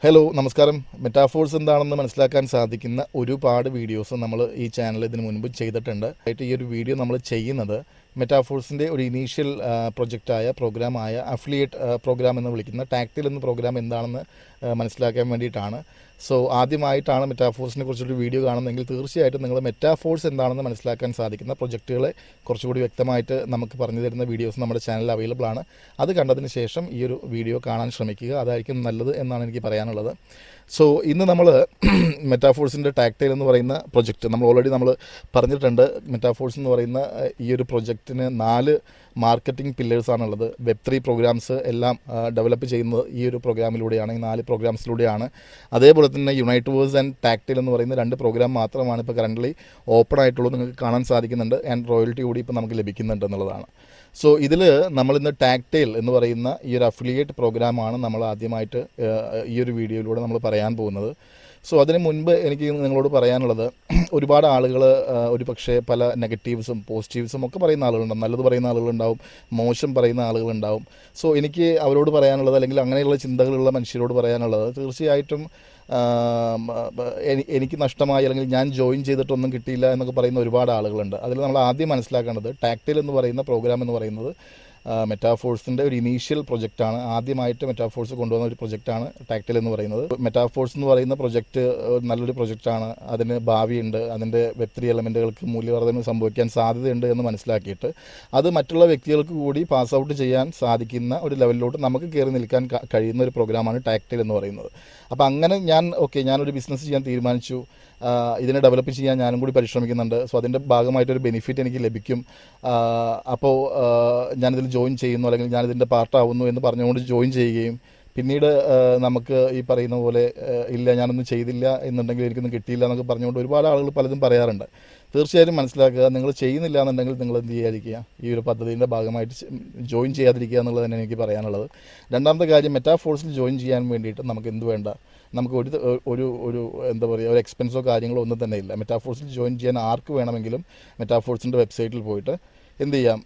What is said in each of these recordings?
Hello നമസ്കാരം. Metaphors എന്താണെന്ന് മനസ്സിലാക്കാൻ സാധിക്കുന്ന ഒരുപാട് വീഡിയോസ് നമ്മൾ ഈ ചാനൽ ഇതിന് മുൻപ് ചെയ്തിട്ടുണ്ട്. ഈ ഒരു വീഡിയോ നമ്മൾ ചെയ്യുന്നത് മെറ്റാഫോഴ്സിൻ്റെ ഒരു ഇനീഷ്യൽ പ്രൊജക്റ്റായ പ്രോഗ്രാമായ അഫിലിയേറ്റ് പ്രോഗ്രാം എന്ന് വിളിക്കുന്ന ടാക്റ്റിൽ എന്ന പ്രോഗ്രാം എന്താണെന്ന് മനസ്സിലാക്കാൻ വേണ്ടിയിട്ടാണ്. സോ ആദ്യമായിട്ടാണ് മെറ്റാഫോഴ്സിനെ കുറിച്ചൊരു വീഡിയോ കാണുന്നതെങ്കിൽ തീർച്ചയായിട്ടും നിങ്ങൾ മെറ്റാഫോഴ്സ് എന്താണെന്ന് മനസ്സിലാക്കാൻ സാധിക്കുന്ന പ്രൊജക്റ്റുകളെ കുറച്ചുകൂടി വ്യക്തമായിട്ട് നമുക്ക് പറഞ്ഞു തരുന്ന വീഡിയോസ് നമ്മുടെ ചാനലിൽ അവൈലബിൾ ആണ്. അത് കണ്ടതിന് ശേഷം ഈ ഒരു വീഡിയോ കാണാൻ ശ്രമിക്കുക, അതായിരിക്കും നല്ലത് എന്നാണ് എനിക്ക് പറയാനുള്ളത്. സോ ഇന്ന് നമ്മൾ മെറ്റാഫോഴ്സിൻ്റെ ടാക്ടൈൽ എന്ന് പറയുന്ന പ്രൊജക്റ്റ് നമ്മൾ ഓൾറെഡി പറഞ്ഞിട്ടുണ്ട്. മെറ്റാഫോഴ്സ് എന്ന് പറയുന്ന ഈ ഒരു പ്രൊജക്റ്റിന് 4 മാർക്കറ്റിംഗ് പില്ലേഴ്സാണുള്ളത്. Web3 പ്രോഗ്രാംസ് എല്ലാം ഡെവലപ്പ് ചെയ്യുന്നത് ഈ ഒരു പ്രോഗ്രാമിലൂടെയാണ്, ഈ 4 പ്രോഗ്രാംസിലൂടെയാണ്. അതേപോലെ തന്നെ യുണൈറ്റ്വേഴ്സ് ആൻഡ് ടാക്ടൈൽ എന്ന് പറയുന്ന 2 പ്രോഗ്രാം മാത്രമാണ് ഇപ്പോൾ കറൻ്റ്ലി ഓപ്പൺ ആയിട്ടുള്ളത്. നിങ്ങൾക്ക് കാണാൻ സാധിക്കുന്നുണ്ട്. ആൻഡ് റോയൽറ്റി കൂടി ഇപ്പോൾ നമുക്ക് ലഭിക്കുന്നുണ്ട് എന്നുള്ളതാണ്. സോ ഇതിൽ നമ്മളിന്ന് ടാക്ടൈൽ എന്ന് പറയുന്ന ഈ ഒരു അഫിലിയേറ്റ് പ്രോഗ്രാമാണ് നമ്മൾ ആദ്യമായിട്ട് ഈ ഒരു വീഡിയോയിലൂടെ നമ്മൾ പറയാൻ പോകുന്നത്. സോ അതിന് മുൻപ് എനിക്ക് നിങ്ങളോട് പറയാനുള്ളത്, ഒരുപാട് ആളുകൾ ഒരു പക്ഷേ പല നെഗറ്റീവ്സും പോസിറ്റീവ്സും ഒക്കെ പറയുന്ന ആളുകളുണ്ടാവും. നല്ലത് പറയുന്ന ആളുകളുണ്ടാവും, മോശം പറയുന്ന ആളുകളുണ്ടാവും. സോ എനിക്ക് അവരോട് പറയാനുള്ളത്, അല്ലെങ്കിൽ അങ്ങനെയുള്ള ചിന്തകളുള്ള മനുഷ്യരോട് പറയാനുള്ളത്, തീർച്ചയായിട്ടും എനിക്ക് നഷ്ടമായി അല്ലെങ്കിൽ ഞാൻ ജോയിൻ ചെയ്തിട്ടൊന്നും കിട്ടിയില്ല എന്നൊക്കെ പറയുന്ന ഒരുപാട് ആളുകളുണ്ട്. അതിൽ നമ്മൾ ആദ്യം മനസ്സിലാക്കേണ്ടത് ടാക്ടൈൽ എന്ന് പറയുന്ന പ്രോഗ്രാം എന്ന് പറയുന്നത് മെറ്റാഫോഴ്സിൻ്റെ ഒരു ഇനീഷ്യൽ പ്രൊജക്റ്റാണ്. ആദ്യമായിട്ട് മെറ്റാഫോഴ്സ് കൊണ്ടുവന്ന ഒരു പ്രൊജക്റ്റാണ് ടാക്ടൈൽ എന്ന് പറയുന്നത്. മെറ്റാഫോഴ്സ് എന്ന് പറയുന്ന പ്രൊജക്റ്റ് നല്ലൊരു പ്രൊജക്റ്റാണ്. അതിന് ഭാവിയുണ്ട്. അതിൻ്റെ Web3 എലമെൻറ്റുകൾക്ക് മൂല്യവർദ്ധന സംഭവിക്കാൻ സാധ്യതയുണ്ട് എന്ന് മനസ്സിലാക്കിയിട്ട് അത് മറ്റുള്ള വ്യക്തികൾക്ക് കൂടി പാസ് ഔട്ട് ചെയ്യാൻ സാധിക്കുന്ന ഒരു ലെവലിലോട്ട് നമുക്ക് കയറി നിൽക്കാൻ കഴിയുന്ന ഒരു പ്രോഗ്രാമാണ് ടാക്ടൈൽ എന്ന് പറയുന്നത്. അപ്പോൾ അങ്ങനെ ഞാനൊരു ബിസിനസ് ചെയ്യാൻ തീരുമാനിച്ചു. ഇതിനെ ഡെവലപ്പ് ചെയ്യാൻ ഞാനും കൂടി പരിശ്രമിക്കുന്നുണ്ട്. സോ അതിൻ്റെ ഭാഗമായിട്ടൊരു ബെനിഫിറ്റ് എനിക്ക് ലഭിക്കും. അപ്പോൾ ഞാനിതിൽ ജോയിൻ ചെയ്യുന്നു, അല്ലെങ്കിൽ ഞാനിതിൻ്റെ പാർട്ടാവുന്നു എന്ന് പറഞ്ഞുകൊണ്ട് ജോയിൻ ചെയ്യുകയും പിന്നീട് നമുക്ക് ഈ പറയുന്ന പോലെ ഇല്ല ഞാനൊന്നും ചെയ്തില്ല എന്നുണ്ടെങ്കിൽ എനിക്കൊന്നും കിട്ടിയില്ല എന്നൊക്കെ പറഞ്ഞുകൊണ്ട് ഒരുപാട് ആളുകൾ പലതും പറയാറുണ്ട്. തീർച്ചയായും മനസ്സിലാക്കുക, നിങ്ങൾ ചെയ്യുന്നില്ല എന്നുണ്ടെങ്കിൽ നിങ്ങൾ എന്ത് ചെയ്യാതിരിക്കുക, ഈ ഒരു പദ്ധതിൻ്റെ ഭാഗമായിട്ട് ജോയിൻ ചെയ്യാതിരിക്കുക എന്നുള്ളത് തന്നെ എനിക്ക് പറയാനുള്ളത്. രണ്ടാമത്തെ കാര്യം, മെറ്റാഫോഴ്സിൽ ജോയിൻ ചെയ്യാൻ വേണ്ടിയിട്ട് നമുക്ക് എന്ത് വേണ്ട, നമുക്ക് ഒരു എന്താ പറയുക, ഒരു എക്സ്പെൻസോ കാര്യങ്ങളോ ഒന്നും തന്നെ ഇല്ല. മെറ്റാഫോഴ്സിൽ ജോയിൻ ചെയ്യാൻ ആർക്ക് വേണമെങ്കിലും മെറ്റാഫോഴ്സിൻ്റെ വെബ്സൈറ്റിൽ പോയിട്ട് എന്ത് ചെയ്യാം,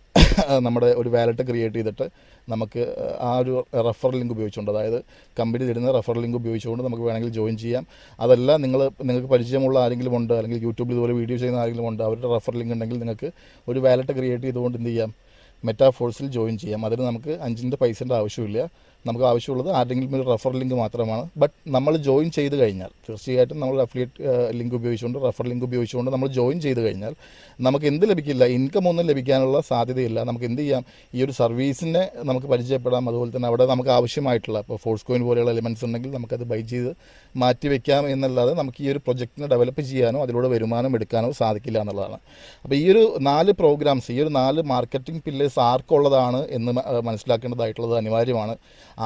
നമ്മുടെ ഒരു വാലറ്റ് ക്രിയേറ്റ് ചെയ്തിട്ട് നമുക്ക് ആ ഒരു റെഫറൽ ലിങ്ക് ഉപയോഗിച്ചുകൊണ്ട്, അതായത് കമ്പനി തരുന്ന റെഫറൽ ലിങ്ക് ഉപയോഗിച്ചുകൊണ്ട് നമുക്ക് വേണമെങ്കിൽ ജോയിൻ ചെയ്യാം. അതല്ല നിങ്ങൾക്ക് പരിചയമുള്ള ആരെങ്കിലും ഉണ്ട്, അല്ലെങ്കിൽ യൂട്യൂബിൽ ഇതുപോലെ വീഡിയോ ചെയ്യുന്ന ആരെങ്കിലും ഉണ്ട്, അവരുടെ റെഫറൽ ലിങ്ക് ഉണ്ടെങ്കിൽ നിങ്ങൾക്ക് ഒരു വാലറ്റ് ക്രിയേറ്റ് ചെയ്തുകൊണ്ട് എന്ത് ചെയ്യാം, മെറ്റാഫോഴ്സിൽ ജോയിൻ ചെയ്യാം. അതിന് നമുക്ക് 5 പൈസേൻ്റെ ആവശ്യമില്ല. നമുക്ക് ആവശ്യമുള്ളത് ആരുടെങ്കിലും ഒരു റെഫർ ലിങ്ക് മാത്രമാണ്. ബട്ട് നമ്മൾ ജോയിൻ ചെയ്ത് കഴിഞ്ഞാൽ തീർച്ചയായിട്ടും നമ്മൾ അഫിലിയേറ്റ് ലിങ്ക് ഉപയോഗിച്ചുകൊണ്ട്, റെഫർ ലിങ്ക് ഉപയോഗിച്ചുകൊണ്ട് നമ്മൾ ജോയിൻ ചെയ്ത് കഴിഞ്ഞാൽ നമുക്ക് എന്ത് ലഭിക്കില്ല, ഇൻകം ഒന്നും ലഭിക്കാനുള്ള സാധ്യതയില്ല. നമുക്ക് എന്ത് ചെയ്യാം, ഈ ഒരു സർവീസിനെ നമുക്ക് പരിചയപ്പെടാം. അതുപോലെ തന്നെ അവിടെ നമുക്ക് ആവശ്യമായിട്ടുള്ള, ഇപ്പോൾ ഫോഴ്സ് കോയിൻ പോലെയുള്ള എലിമെൻറ്റ്സ് ഉണ്ടെങ്കിൽ നമുക്കത് ബൈ ചെയ്ത് മാറ്റി വയ്ക്കാം എന്നല്ലാതെ നമുക്ക് ഈ ഒരു പ്രൊജക്റ്റിനെ ഡെവലപ്പ് ചെയ്യാനോ അതിലൂടെ വരുമാനം എടുക്കാനോ സാധിക്കില്ല എന്നുള്ളതാണ്. അപ്പോൾ ഈ ഒരു 4 പ്രോഗ്രാംസ്, ഈ ഒരു 4 മാർക്കറ്റിംഗ് പില്ലേഴ്സ് ആർക്കുള്ളതാണ് എന്ന് മനസ്സിലാക്കേണ്ടതായിട്ടുള്ളത് അനിവാര്യമാണ്.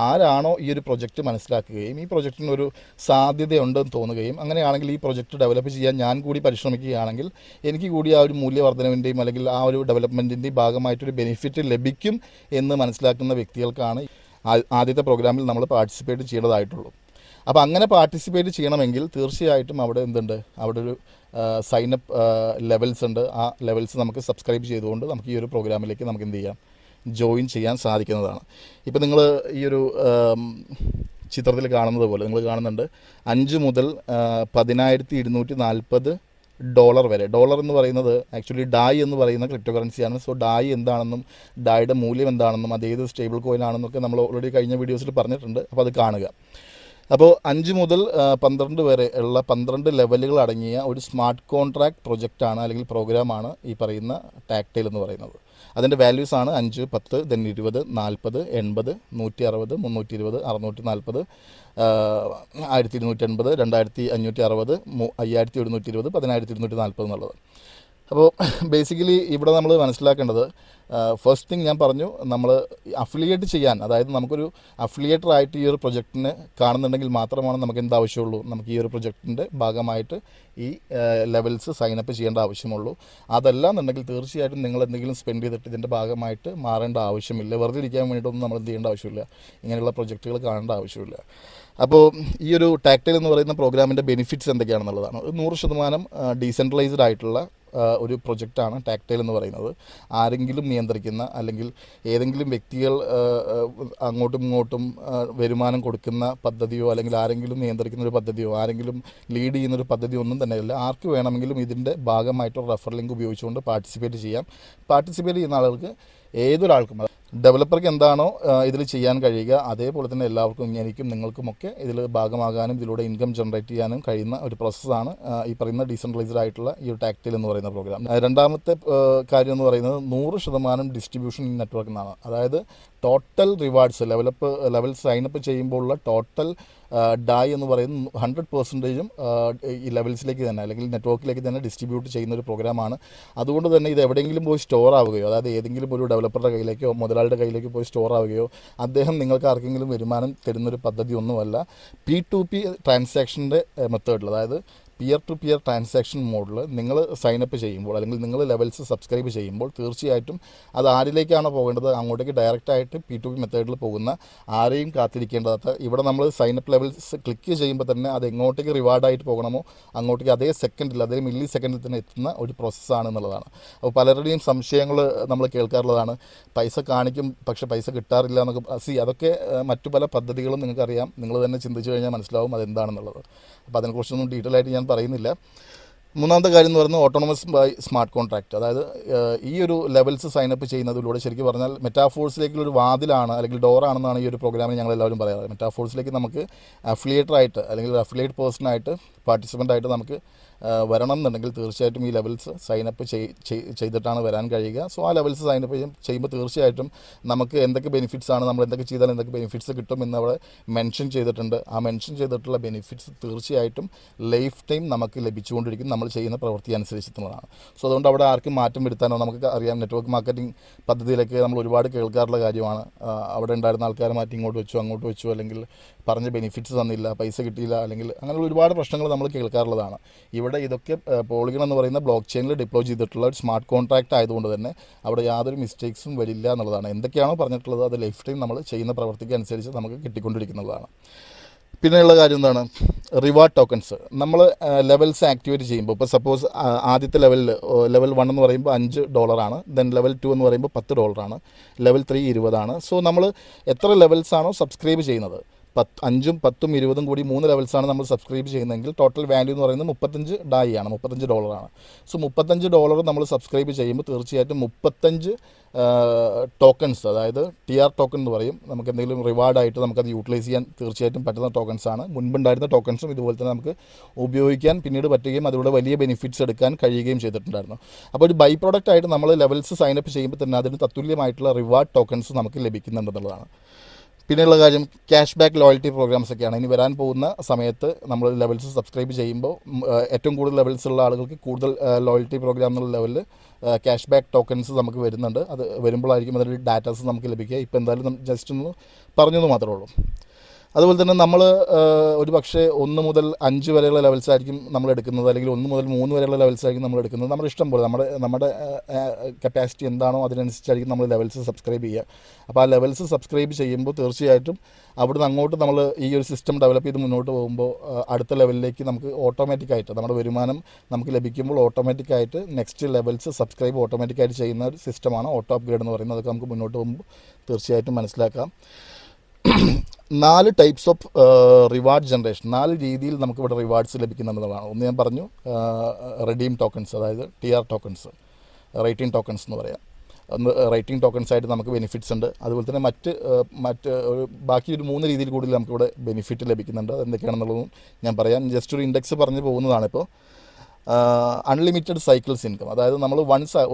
ആരാണോ ഈ ഒരു പ്രൊജക്റ്റ് മനസ്സിലാക്കുകയും ഈ പ്രൊജക്റ്റിനൊരു സാധ്യതയുണ്ടെന്ന് തോന്നുകയും അങ്ങനെയാണെങ്കിൽ ഈ പ്രൊജക്റ്റ് ഡെവലപ്പ് ചെയ്യാൻ ഞാൻ കൂടി പരിശ്രമിക്കുകയാണെങ്കിൽ എനിക്ക് കൂടി ആ ഒരു മൂല്യവർദ്ധനവിൻ്റെയും അല്ലെങ്കിൽ ആ ഒരു ഡെവലപ്മെൻറ്റിൻ്റെയും ഭാഗമായിട്ടൊരു ബെനിഫിറ്റ് ലഭിക്കും എന്ന് മനസ്സിലാക്കുന്ന വ്യക്തികൾക്കാണ് ആദ്യത്തെ പ്രോഗ്രാമിൽ നമ്മൾ പാർട്ടിസിപ്പേറ്റ് ചെയ്യേണ്ടതായിട്ടുള്ളൂ. അപ്പോൾ അങ്ങനെ പാർട്ടിസിപ്പേറ്റ് ചെയ്യണമെങ്കിൽ തീർച്ചയായിട്ടും അവിടെ എന്തുണ്ട്, അവിടെ ഒരു സൈനപ്പ് ലെവൽസ് ഉണ്ട്. ആ ലെവൽസ് നമുക്ക് സബ്സ്ക്രൈബ് ചെയ്തുകൊണ്ട് നമുക്ക് ഈ ഒരു പ്രോഗ്രാമിലേക്ക് നമുക്ക് എന്ത് ചെയ്യാം, ജോയിൻ ചെയ്യാൻ സാധിക്കുന്നതാണ്. ഇപ്പോൾ നിങ്ങൾ ഈ ഒരു ചിത്രത്തിൽ കാണുന്നത് പോലെ നിങ്ങൾ കാണുന്നുണ്ട്, 5 മുതൽ $10,240 വരെ. ഡോളർ എന്ന് പറയുന്നത് ആക്ച്വലി ഡായ് എന്ന് പറയുന്ന ക്രിപ്റ്റോ കറൻസിയാണ്. സോ ഡായ് എന്താണെന്നും ഡായുടെ മൂല്യം എന്താണെന്നും അത് ഏത് സ്റ്റേബിൾ കോയിൻ ആണെന്നൊക്കെ നമ്മൾ ഓൾറെഡി കഴിഞ്ഞ വീഡിയോസിൽ പറഞ്ഞിട്ടുണ്ട്. അപ്പോൾ അത് കാണുക. അപ്പോൾ 5 മുതൽ 12 വരെ ഉള്ള 12 ലെവലുകൾ അടങ്ങിയ ഒരു സ്മാർട്ട് കോൺട്രാക്ട് പ്രൊജക്റ്റാണ്, അല്ലെങ്കിൽ പ്രോഗ്രാമാണ് ഈ പറയുന്ന ടാക്ടൈൽ എന്ന് പറയുന്നത്. അതിൻ്റെ വാല്യൂസ് ആണ് 5, 10, then 20, 40, 80, 160, 320, 640, 1280, 2560, 5120, 10240 എന്നുള്ളത്. അപ്പോൾ ബേസിക്കലി ഇവിടെ നമ്മൾ മനസ്സിലാക്കേണ്ടത്, ഫസ്റ്റ് തിങ് ഞാൻ പറഞ്ഞു, നമ്മൾ അഫിലിയേറ്റ് ചെയ്യാൻ, അതായത് നമുക്കൊരു അഫിലിയേറ്ററായിട്ട് ഈ ഒരു പ്രൊജക്റ്റിനെ കാണുന്നുണ്ടെങ്കിൽ മാത്രമാണ് നമുക്ക് എന്താവശ്യമുള്ളൂ, നമുക്ക് ഈ ഒരു പ്രൊജക്റ്റിൻ്റെ ഭാഗമായിട്ട് ഈ ലെവൽസ് സൈനപ്പ് ചെയ്യേണ്ട ആവശ്യമുള്ളൂ. അതല്ല എന്നുണ്ടെങ്കിൽ തീർച്ചയായിട്ടും നിങ്ങൾ എന്തെങ്കിലും സ്പെൻഡ് ചെയ്തിട്ട് ഇതിൻ്റെ ഭാഗമായിട്ട് മാറേണ്ട ആവശ്യമില്ല. വെറുതെ ഇരിക്കാൻ വേണ്ടിയിട്ടൊന്നും നമ്മൾ എന്ത് ചെയ്യേണ്ട ആവശ്യമില്ല, ഇങ്ങനെയുള്ള പ്രൊജക്റ്റുകൾ കാണേണ്ട ആവശ്യമില്ല. അപ്പോൾ ഈ ഒരു ടാക്ടൈൽ എന്ന് പറയുന്ന പ്രോഗ്രാമിൻ്റെ ബെനിഫിറ്റ്സ് എന്തൊക്കെയാണെന്നുള്ളതാണ്. 100% ഡീസെൻട്രലൈസ്ഡ് ആയിട്ടുള്ള ഒരു പ്രൊജക്റ്റാണ് ടാക്ടൈൽ എന്ന് പറയുന്നത്. ആരെങ്കിലും നിയന്ത്രിക്കുന്ന അല്ലെങ്കിൽ ഏതെങ്കിലും വ്യക്തികൾ അങ്ങോട്ടും ഇങ്ങോട്ടും വരുമാനം കൊടുക്കുന്ന പദ്ധതിയോ അല്ലെങ്കിൽ ആരെങ്കിലും നിയന്ത്രിക്കുന്ന ഒരു പദ്ധതിയോ ആരെങ്കിലും ലീഡ് ചെയ്യുന്നൊരു പദ്ധതിയോ ഒന്നും തന്നെയല്ല. ആർക്ക് വേണമെങ്കിലും ഇതിൻ്റെ ഭാഗമായിട്ടൊരു റെഫർ ലിങ്ക് ഉപയോഗിച്ചുകൊണ്ട് പാർട്ടിസിപ്പേറ്റ് ചെയ്യാം. പാർട്ടിസിപ്പേറ്റ് ചെയ്യുന്ന ആളുകൾക്ക് ഏതൊരാൾക്കും ഡെവലപ്പർക്ക് എന്താണോ ഇതിൽ ചെയ്യാൻ കഴിയുക അതേപോലെ തന്നെ എല്ലാവർക്കും എനിക്കും നിങ്ങൾക്കുമൊക്കെ ഇതിൽ ഭാഗമാകാനും ഇതിലൂടെ ഇൻകം ജനറേറ്റ് ചെയ്യാനും കഴിയുന്ന ഒരു പ്രോസസ്സാണ് ഈ പറയുന്ന ഡീസെൻട്രലൈസ്ഡ് ആയിട്ടുള്ള ഈ ഒരു ടാക്ടൈൽ എന്ന് പറയുന്ന പ്രോഗ്രാം. രണ്ടാമത്തെ കാര്യം എന്ന് പറയുന്നത് 100% ഡിസ്ട്രിബ്യൂഷൻ നെറ്റ്വർക്ക് എന്നാണ്. അതായത് ടോട്ടൽ റിവാർഡ്സ് ലെവൽ സൈനപ്പ് ചെയ്യുമ്പോഴുള്ള ടോട്ടൽ ഡായ് എന്ന് പറയുന്നത് 100%ഉം ഈ ലെവൽസിലേക്ക് തന്നെ അല്ലെങ്കിൽ നെറ്റ്വർക്കിലേക്ക് തന്നെ ഡിസ്ട്രിബ്യൂട്ട് ചെയ്യുന്ന ഒരു പ്രോഗ്രാമാണ്. അതുകൊണ്ട് തന്നെ ഇത് എവിടെയെങ്കിലും പോയി സ്റ്റോർ ആവുകയോ അതായത് ഏതെങ്കിലും ഒരു ഡെവലപ്പറുടെ കയ്യിലേക്കോ മുതലാളിയുടെ കയ്യിലേക്ക് പോയി സ്റ്റോർ ആവുകയോ അദ്ദേഹം നിങ്ങൾക്ക് ആർക്കെങ്കിലും വരുമാനം തരുന്നൊരു പദ്ധതി ഒന്നുമല്ല. P2P ട്രാൻസാക്ഷൻ്റെ മെത്തേഡിൽ അതായത് പിയർ ടു പിയർ ട്രാൻസാക്ഷൻ മോഡിൽ നിങ്ങൾ സൈനപ്പ് ചെയ്യുമ്പോൾ അല്ലെങ്കിൽ നിങ്ങൾ ലെവൽസ് സബ്സ്ക്രൈബ് ചെയ്യുമ്പോൾ തീർച്ചയായിട്ടും അത് ആരിലേക്കാണോ പോകേണ്ടത് അങ്ങോട്ടേക്ക് ഡയറക്റ്റായിട്ട് P2P മെത്തേഡിൽ പോകുന്ന ആരെയും കാത്തിരിക്കേണ്ടതാത്ത ഇവിടെ നമ്മൾ സൈനപ്പ് ലെവൽസ് ക്ലിക്ക് ചെയ്യുമ്പോൾ തന്നെ അത് എങ്ങോട്ടേക്ക് റിവാർഡായിട്ട് പോകണമോ അങ്ങോട്ടേക്ക് അതേ സെക്കൻഡിൽ അതേ മില്ലി സെക്കൻഡിൽ തന്നെ എത്തുന്ന ഒരു പ്രോസസ്സാണ് എന്നുള്ളതാണ്. അപ്പോൾ പലരുടെയും സംശയങ്ങൾ നമ്മൾ കേൾക്കാറുള്ളതാണ്. പൈസ കാണിക്കും പക്ഷേ പൈസ കിട്ടാറില്ല എന്നൊക്കെ. അതൊക്കെ മറ്റു പല പദ്ധതികളും നിങ്ങൾക്കറിയാം. നിങ്ങൾ തന്നെ ചിന്തിച്ചു കഴിഞ്ഞാൽ മനസ്സിലാവും അതെന്താണെന്നുള്ളത്. അപ്പോൾ അതിനെക്കുറിച്ചൊന്നും ഡീറ്റെയിൽ ആയിട്ട് ഞാൻ പറയുന്നില്ല. മൂന്നാമത്തെ കാര്യം എന്ന് പറയുന്നത് ഓട്ടോണമസ് ബൈ സ്മാർട്ട് കോൺട്രാക്റ്റ്. അതായത് ഈ ഒരു ലെവൽസ് സൈനപ്പ് ചെയ്യുന്നതിലൂടെ ശരിക്കും പറഞ്ഞാൽ മെറ്റാഫോഴ്സിലേക്കുള്ളൊരു വാതിലാണ് അല്ലെങ്കിൽ ഡോറാണെന്നാണ് ഈ ഒരു പ്രോഗ്രാമിൽ ഞങ്ങളെല്ലാവരും പറയാറ്. മെറ്റാഫോഴ്സിലേക്ക് നമുക്ക് അഫിലിയേറ്ററായിട്ട് അല്ലെങ്കിൽ അഫിലിയേറ്റ് പേഴ്സണായിട്ട് പാർട്ടിസിപ്പൻ്റായിട്ട് നമുക്ക് വരണം എന്നുണ്ടെങ്കിൽ തീർച്ചയായിട്ടും ഈ ലെവൽസ് സൈനപ്പ് ചെയ്തിട്ടാണ് വരാൻ കഴിയുക. സോ ആ ലെവൽസ് സൈനപ്പ് ചെയ്യുമ്പോൾ തീർച്ചയായിട്ടും നമുക്ക് എന്തൊക്കെ ബെനിഫിറ്റ്സാണ് നമ്മൾ എന്തൊക്കെ ചെയ്താൽ എന്തൊക്കെ ബെനിഫിറ്റ്സ് കിട്ടും എന്നവിടെ മെൻഷൻ ചെയ്തിട്ടുണ്ട്. ആ മെൻഷൻ ചെയ്തിട്ടുള്ള ബെനിഫിറ്റ്സ് തീർച്ചയായിട്ടും ലൈഫ് ടൈം നമുക്ക് ലഭിച്ചുകൊണ്ടിരിക്കും നമ്മൾ ചെയ്യുന്ന പ്രവൃത്തി അനുസരിച്ചിട്ടുള്ളതാണ്. സോ അതുകൊണ്ട് അവിടെ ആർക്കും മാറ്റം വരുത്താനോ നമുക്ക് അറിയാം. നെറ്റ്വർക്ക് മാർക്കറ്റിംഗ് പദ്ധതിയിലൊക്കെ നമ്മൾ ഒരുപാട് കേൾക്കാറുള്ള കാര്യമാണ്. അവിടെ ഉണ്ടായിരുന്ന ആൾക്കാരെ മാറ്റി ഇങ്ങോട്ട് വെച്ചു അങ്ങോട്ട് വെച്ചു അല്ലെങ്കിൽ പറഞ്ഞ ബെനിഫിറ്റ്സ് തന്നില്ല പൈസ കിട്ടിയില്ല അല്ലെങ്കിൽ അങ്ങനെയുള്ള ഒരുപാട് പ്രശ്നങ്ങൾ നമ്മൾ കേൾക്കാറുള്ളതാണ്. ഇവിടെ ഇതൊക്കെ പോളിഗൺ എന്ന് പറയുന്ന ബ്ലോക്ക് ചെയിനിൽ ഡിപ്ലോയ് ചെയ്തിട്ടുള്ള ഒരു സ്മാർട്ട് കോൺട്രാക്റ്റ് ആയതുകൊണ്ട് തന്നെ അവിടെ യാതൊരു മിസ്റ്റേക്സും വരില്ല എന്നുള്ളതാണ്. എന്തൊക്കെയാണോ പറഞ്ഞിട്ടുള്ളത് അത് ലൈഫ് ടൈം നമ്മൾ ചെയ്യുന്ന പ്രവൃത്തിക്ക് അനുസരിച്ച് നമുക്ക് കിട്ടിക്കൊണ്ടിരിക്കുന്നതാണ്. പിന്നെയുള്ള കാര്യം എന്താണ്? Reward tokens. നമ്മൾ ലെവൽസ് ആക്ടിവേറ്റ് ചെയ്യുമ്പോൾ ഇപ്പോൾ സപ്പോസ് ആദ്യത്തെ ലെവൽ 1 എന്ന് പറയുമ്പോൾ $5, ദെൻ ലെവൽ 2 എന്ന് പറയുമ്പോൾ $10, ലെവൽ 3 $20. സോ നമ്മൾ എത്ര ലെവൽസാണോ സബ്സ്ക്രൈബ് ചെയ്യുന്നത് 5ഉം 10ഉം 20ഉം കൂടി 3 ലെവൽസാണ് നമ്മൾ സബ്സ്ക്രൈബ് ചെയ്യുന്നതെങ്കിൽ ടോട്ടൽ വാല്യൂ എന്ന് പറയുന്നത് $35. സോ $35 നമ്മൾ സബ്സ്ക്രൈബ് ചെയ്യുമ്പോൾ തീർച്ചയായിട്ടും 35 ടോക്കൺസ് അതായത് TR ടോക്കൺ എന്ന് പറയും. നമുക്ക് എന്തെങ്കിലും റിവാർഡായിട്ട് നമുക്കത് യൂട്ടിലൈസ് ചെയ്യാൻ തീർച്ചയായിട്ടും പറ്റുന്ന ടോക്കൺസാണ്. മുൻപുണ്ടായിരുന്ന ടോക്കൺസും ഇതുപോലെ തന്നെ നമുക്ക് ഉപയോഗിക്കാൻ പിന്നീട് പറ്റുകയും അതിലൂടെ വലിയ ബെനിഫിറ്റ്സ് എടുക്കാൻ കഴിയുകയും ചെയ്തിട്ടുണ്ടായിരുന്നു. അപ്പോൾ ഒരു ബൈ പ്രോഡക്റ്റ് ആയിട്ട് നമ്മൾ ലെവൽസ് സൈനപ്പ് ചെയ്യുമ്പോൾ തന്നെ അതിന് തത്തുല്യമായിട്ടുള്ള റിവാർഡ് ടോക്കൺസ് നമുക്ക് ലഭിക്കുന്നുണ്ടെന്നുള്ളതാണ്. പിന്നെയുള്ള കാര്യം ക്യാഷ് ബാക്ക് ലോയൽറ്റി പ്രോഗ്രാംസ് ഒക്കെയാണ്. ഇനി വരാൻ പോകുന്ന സമയത്ത് നമ്മൾ ലെവൽസ് സബ്സ്ക്രൈബ് ചെയ്യുമ്പോൾ ഏറ്റവും കൂടുതൽ ലെവൽസ് ഉള്ള ആളുകൾക്ക് കൂടുതൽ ലോയൽറ്റി പ്രോഗ്രാം എന്നുള്ള ലെവലിൽ ക്യാഷ് ബാക്ക് ടോക്കൺസ് നമുക്ക് വരുന്നുണ്ട്. അത് വരുമ്പോഴായിരിക്കും അതിൻ്റെ ഡാറ്റാസ് നമുക്ക് ലഭിക്കുക. ഇപ്പോൾ എന്തായാലും ജസ്റ്റ് ഒന്ന് പറഞ്ഞെന്ന് മാത്രമേ ഉള്ളൂ. അതുപോലെ തന്നെ നമ്മൾ ഒരു പക്ഷേ 1 മുതൽ 5 വരെയുള്ള ലെവൽസ് ആയിരിക്കും നമ്മൾ എടുക്കുന്നത് അല്ലെങ്കിൽ 1 മുതൽ 3 വരെയുള്ള ലെവൽസ് ആയിരിക്കും നമ്മൾ എടുക്കുന്നത്. നമ്മുടെ ഇഷ്ടം പോലെ നമ്മുടെ കപ്പാസിറ്റി എന്താണോ അതിനനുസരിച്ചായിരിക്കും നമ്മൾ ലെവൽസ് സബ്സ്ക്രൈബ് ചെയ്യുക. അപ്പോൾ ആ ലെവൽസ് സബ്സ്ക്രൈബ് ചെയ്യുമ്പോൾ തീർച്ചയായിട്ടും അവിടുന്ന് അങ്ങോട്ട് നമ്മൾ ഈ ഒരു സിസ്റ്റം ഡെവലപ്പ് ചെയ്ത് മുന്നോട്ട് പോകുമ്പോൾ അടുത്ത ലെവലിലേക്ക് നമുക്ക് ഓട്ടോമാറ്റിക്കായിട്ട് നമ്മുടെ വരുമാനം നമുക്ക് ലഭിക്കുമ്പോൾ ഓട്ടോമാറ്റിക്കായിട്ട് നെക്സ്റ്റ് ലെവൽസ് സബ്സ്ക്രൈബ് ഓട്ടോമാറ്റിക്കായിട്ട് ചെയ്യുന്ന ഒരു സിസ്റ്റമാണ് ഓട്ടോ അപ്ഗ്രേഡ് എന്ന് പറയുന്നത്. അതൊക്കെ നമുക്ക് മുന്നോട്ട് പോകുമ്പോൾ തീർച്ചയായിട്ടും മനസ്സിലാക്കാം. 4 ടൈപ്സ് ഓഫ് റിവാർഡ് ജനറേഷൻ, 4 രീതിയിൽ നമുക്കിവിടെ റിവാർഡ്സ് ലഭിക്കുന്നുള്ളതാണ്. ഒന്ന് ഞാൻ പറഞ്ഞു, റെഡീം ടോക്കൺസ് അതായത് TR ടോക്കൺസ്, റേറ്റിംഗ് ടോക്കൺസ് എന്ന് പറയാം. റേറ്റിംഗ് ടോക്കൺസ് ആയിട്ട് നമുക്ക് ബെനിഫിറ്റ്സ് ഉണ്ട്. അതുപോലെ തന്നെ മറ്റ് ബാക്കി ഒരു 3 രീതിയിൽ കൂടുതൽ നമുക്കിവിടെ ബെനിഫിറ്റ് ലഭിക്കുന്നുണ്ട്. അതെന്തൊക്കെയാണെന്നുള്ളതും ഞാൻ പറയാം. ജസ്റ്റ് ഒരു ഇൻഡെക്സ് പറഞ്ഞു പോകുന്നതാണിപ്പോൾ. അൺലിമിറ്റഡ് സൈക്കിൾസ് ഇൻകം, അതായത് നമ്മൾ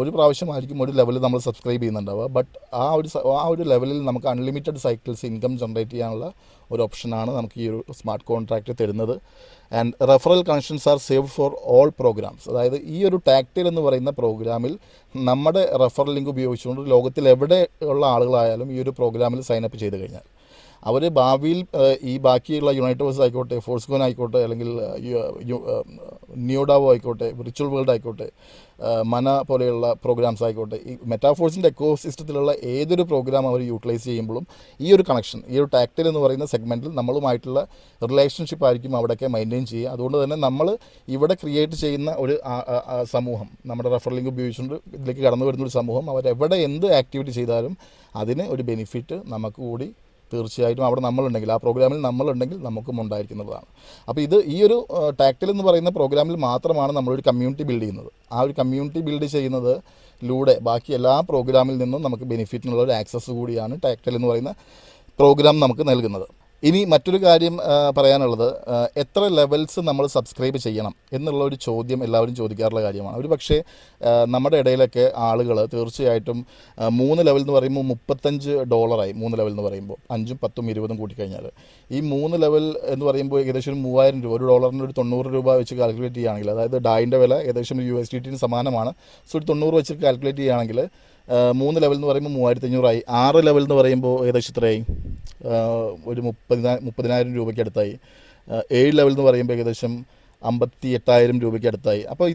ഒരു പ്രാവശ്യമായിരിക്കും ഒരു ലെവലിൽ നമ്മൾ സബ്സ്ക്രൈബ് ചെയ്യുന്നുണ്ടാവുക. ബട്ട് ആ ഒരു ലെവലിൽ നമുക്ക് അൺലിമിറ്റഡ് സൈക്കിൾസ് ഇൻകം ജനറേറ്റ് ചെയ്യാനുള്ള ഒരു ഓപ്ഷനാണ് നമുക്ക് ഈ ഒരു സ്മാർട്ട് കോൺട്രാക്റ്റ് തരുന്നത്. And referral connections are saved for all programmes. അതായത് ഈ ഒരു ടാക്ടൈൽ എന്ന് പറയുന്ന പ്രോഗ്രാമിൽ നമ്മുടെ റെഫറൽ ലിങ്ക് ഉപയോഗിച്ചുകൊണ്ട് ലോകത്തിൽ എവിടെ ഉള്ള ആളുകളായാലും ഈ ഒരു പ്രോഗ്രാമിൽ സൈനപ്പ് ചെയ്ത് കഴിഞ്ഞാൽ അവർ ഭാവിയിൽ ഈ ബാക്കിയുള്ള യുണൈറ്റേഴ്സ് ആയിക്കോട്ടെ, ഫോഴ്സ്കോൺ ആയിക്കോട്ടെ, അല്ലെങ്കിൽ നിയോഡാവോ ആയിക്കോട്ടെ, വിർച്വൽ വേൾഡ് ആയിക്കോട്ടെ, മന പോലെയുള്ള പ്രോഗ്രാംസ് ആയിക്കോട്ടെ, ഈ മെറ്റാഫോഴ്സിൻ്റെ എക്കോ സിസ്റ്റത്തിലുള്ള ഏതൊരു പ്രോഗ്രാം അവർ യൂട്ടിലൈസ് ചെയ്യുമ്പോഴും ഈ ഒരു കണക്ഷൻ, ഈ ഒരു ടാക്ടൈൽ എന്ന് പറയുന്ന സെഗ്മെൻറ്റിൽ നമ്മളുമായിട്ടുള്ള റിലേഷൻഷിപ്പ് ആയിരിക്കും അവിടെയൊക്കെ മെയിൻറ്റെയിൻ ചെയ്യുക. അതുകൊണ്ട് തന്നെ നമ്മൾ ഇവിടെ ക്രിയേറ്റ് ചെയ്യുന്ന ഒരു സമൂഹം, നമ്മുടെ റെഫറൽ ലിങ്ക് ഉപയോഗിച്ചുകൊണ്ട് ഇതിലേക്ക് കടന്നു വരുന്നൊരു സമൂഹം, അവരെവിടെ എന്ത് ആക്ടിവിറ്റി ചെയ്താലും അതിന് ഒരു ബെനിഫിറ്റ് നമുക്ക് കൂടി തീർച്ചയായിട്ടും അവിടെ നമ്മളുണ്ടെങ്കിൽ, ആ പ്രോഗ്രാമിൽ നമ്മളുണ്ടെങ്കിൽ നമുക്കും ഉണ്ടായിരിക്കുന്നതാണ്. അപ്പോൾ ഈ ഒരു ടാക്ടൈൽ എന്ന് പറയുന്ന പ്രോഗ്രാമിൽ മാത്രമാണ് നമ്മളൊരു കമ്മ്യൂണിറ്റി ബിൽഡ് ചെയ്യുന്നത്. ആ ഒരു കമ്മ്യൂണിറ്റി ബിൽഡ് ചെയ്യുന്നതിലൂടെ ബാക്കി എല്ലാ പ്രോഗ്രാമിൽ നിന്നും നമുക്ക് ബെനിഫിറ്റിനുള്ള ഒരു ആക്സസ് കൂടിയാണ് ടാക്ടൈൽ എന്ന് പറയുന്ന പ്രോഗ്രാം നമുക്ക് നൽകുന്നത്. ഇനി മറ്റൊരു കാര്യം പറയാനുള്ളത്, എത്ര ലെവൽസ് നമ്മൾ സബ്സ്ക്രൈബ് ചെയ്യണം എന്നുള്ള ഒരു ചോദ്യം എല്ലാവരും ചോദിക്കാറുള്ള കാര്യമാണ്. ഒരു പക്ഷേ നമ്മുടെ ഇടയിലൊക്കെ ആളുകൾ തീർച്ചയായിട്ടും 3 ലെവൽ എന്ന് പറയുമ്പോൾ $35 3 ലെവൽ എന്ന് പറയുമ്പോൾ 5ഉം 10ഉം 20ഉം കൂട്ടിക്കഴിഞ്ഞാൽ ഈ 3 ലെവൽ എന്ന് പറയുമ്പോൾ ഏകദേശം ഒരു 3000 രൂപ, ഒരു ഡോളറിന് ഒരു 90 രൂപ വെച്ച് കാൽക്കുലേറ്റ് ചെയ്യുകയാണെങ്കിൽ, അതായത് ഡായിൻ്റെ വില ഏകദേശം USDT സമാനമാണ്. സോ ഒരു 90 വെച്ച് കാൽക്കുലേറ്റ് ചെയ്യുകയാണെങ്കിൽ 3 ലെവൽ എന്ന് പറയുമ്പോൾ 3500 6 ലെവൽ എന്ന് പറയുമ്പോൾ ഏകദേശം ഇത്രയായി, ഒരു 30,000 രൂപയ്ക്ക് അടുത്തായി. 7 ലെവൽ എന്ന് പറയുമ്പോൾ ഏകദേശം 58,000 രൂപയ്ക്ക് അടുത്തായി. അപ്പോൾ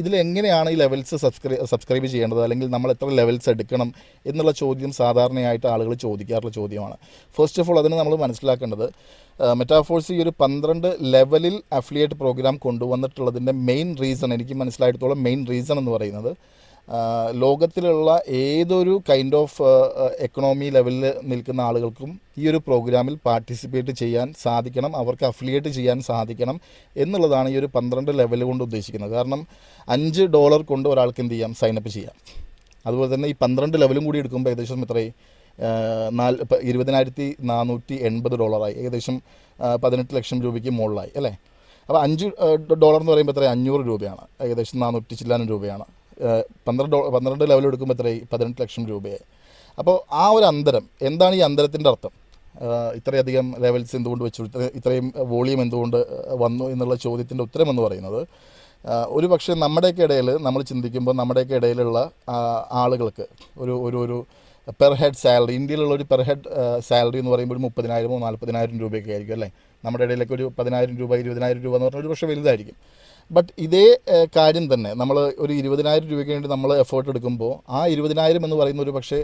ഇതിലെങ്ങനെയാണ് ഈ ലെവൽസ് സബ്സ്ക്രൈബ് ചെയ്യേണ്ടത്, അല്ലെങ്കിൽ നമ്മൾ എത്ര ലെവൽസ് എടുക്കണം എന്നുള്ള ചോദ്യം സാധാരണയായിട്ട് ആളുകൾ ചോദിക്കാറുള്ള ചോദ്യമാണ്. ഫസ്റ്റ് ഓഫ് ഓൾ അതിന് നമ്മൾ മനസ്സിലാക്കേണ്ടത്, മെറ്റാഫോഴ്സ് ഈ ഒരു 12 ലെവലിൽ അഫിലിയേറ്റ് പ്രോഗ്രാം കൊണ്ടുവന്നിട്ടുള്ളതിൻ്റെ മെയിൻ റീസൺ, എനിക്ക് മനസ്സിലായിടത്തോളം മെയിൻ റീസൺ എന്ന് പറയുന്നത്, ലോകത്തിലുള്ള ഏതൊരു കൈൻഡ് ഓഫ് എക്കണോമി ലെവലിൽ നിൽക്കുന്ന ആളുകൾക്കും ഈ ഒരു പ്രോഗ്രാമിൽ പാർട്ടിസിപ്പേറ്റ് ചെയ്യാൻ സാധിക്കണം, അവർക്ക് അഫിലിയേറ്റ് ചെയ്യാൻ സാധിക്കണം എന്നുള്ളതാണ് ഈ ഒരു 12 ലെവൽ കൊണ്ട് ഉദ്ദേശിക്കുന്നത്. കാരണം $5 കൊണ്ട് ഒരാൾക്ക് എന്ത് ചെയ്യാം, സൈനപ്പ് ചെയ്യാം. അതുപോലെ തന്നെ ഈ 12 ലെവലും കൂടി എടുക്കുമ്പോൾ ഏകദേശം എത്രയായി, $20,480 ഏകദേശം 18 ലക്ഷം രൂപയ്ക്ക് മുകളിലായി അല്ലേ. അപ്പോൾ $5 എന്ന് പറയുമ്പോൾ എത്രയാണ്, 500 രൂപയാണ്, ഏകദേശം 400 ചില്ലാനും രൂപയാണ്. 12 ലെവൽ എടുക്കുമ്പോൾ എത്രയായി, 18 ലക്ഷം രൂപയായി. അപ്പോൾ ആ ഒരു അന്തരം എന്താണ്, ഈ അന്തരത്തിൻ്റെ അർത്ഥം, ഇത്രയധികം ലെവൽസ് എന്തുകൊണ്ട് വെച്ചു, ഇത്രയും വോളിയം എന്തുകൊണ്ട് വന്നു എന്നുള്ള ചോദ്യത്തിൻ്റെ ഉത്തരം എന്ന് പറയുന്നത്, ഒരു പക്ഷേ നമ്മുടെയൊക്കെ ഇടയിൽ നമ്മൾ ചിന്തിക്കുമ്പോൾ നമ്മുടെയൊക്കെ ഇടയിലുള്ള ആളുകൾക്ക് ഒരു പെർ ഹെഡ് സാലറി, ഇന്ത്യയിലുള്ള ഒരു പെർ ഹെഡ് സാലറി എന്ന് പറയുമ്പോൾ 30,000 40,000 രൂപയൊക്കെ ആയിരിക്കും അല്ലേ. നമ്മുടെ ഇടയിലൊക്കെ ഒരു 10,000 രൂപ 20,000 രൂപ എന്ന് പറഞ്ഞാൽ ഒരു പക്ഷേ വലുതായിരിക്കും. ബട്ട് ഇതേ കാര്യം തന്നെ നമ്മൾ ഒരു 20,000 രൂപയ്ക്ക് വേണ്ടി നമ്മൾ എഫേർട്ട് എടുക്കുമ്പോൾ ആ 20,000 എന്ന് പറയുന്ന ഒരു പക്ഷേ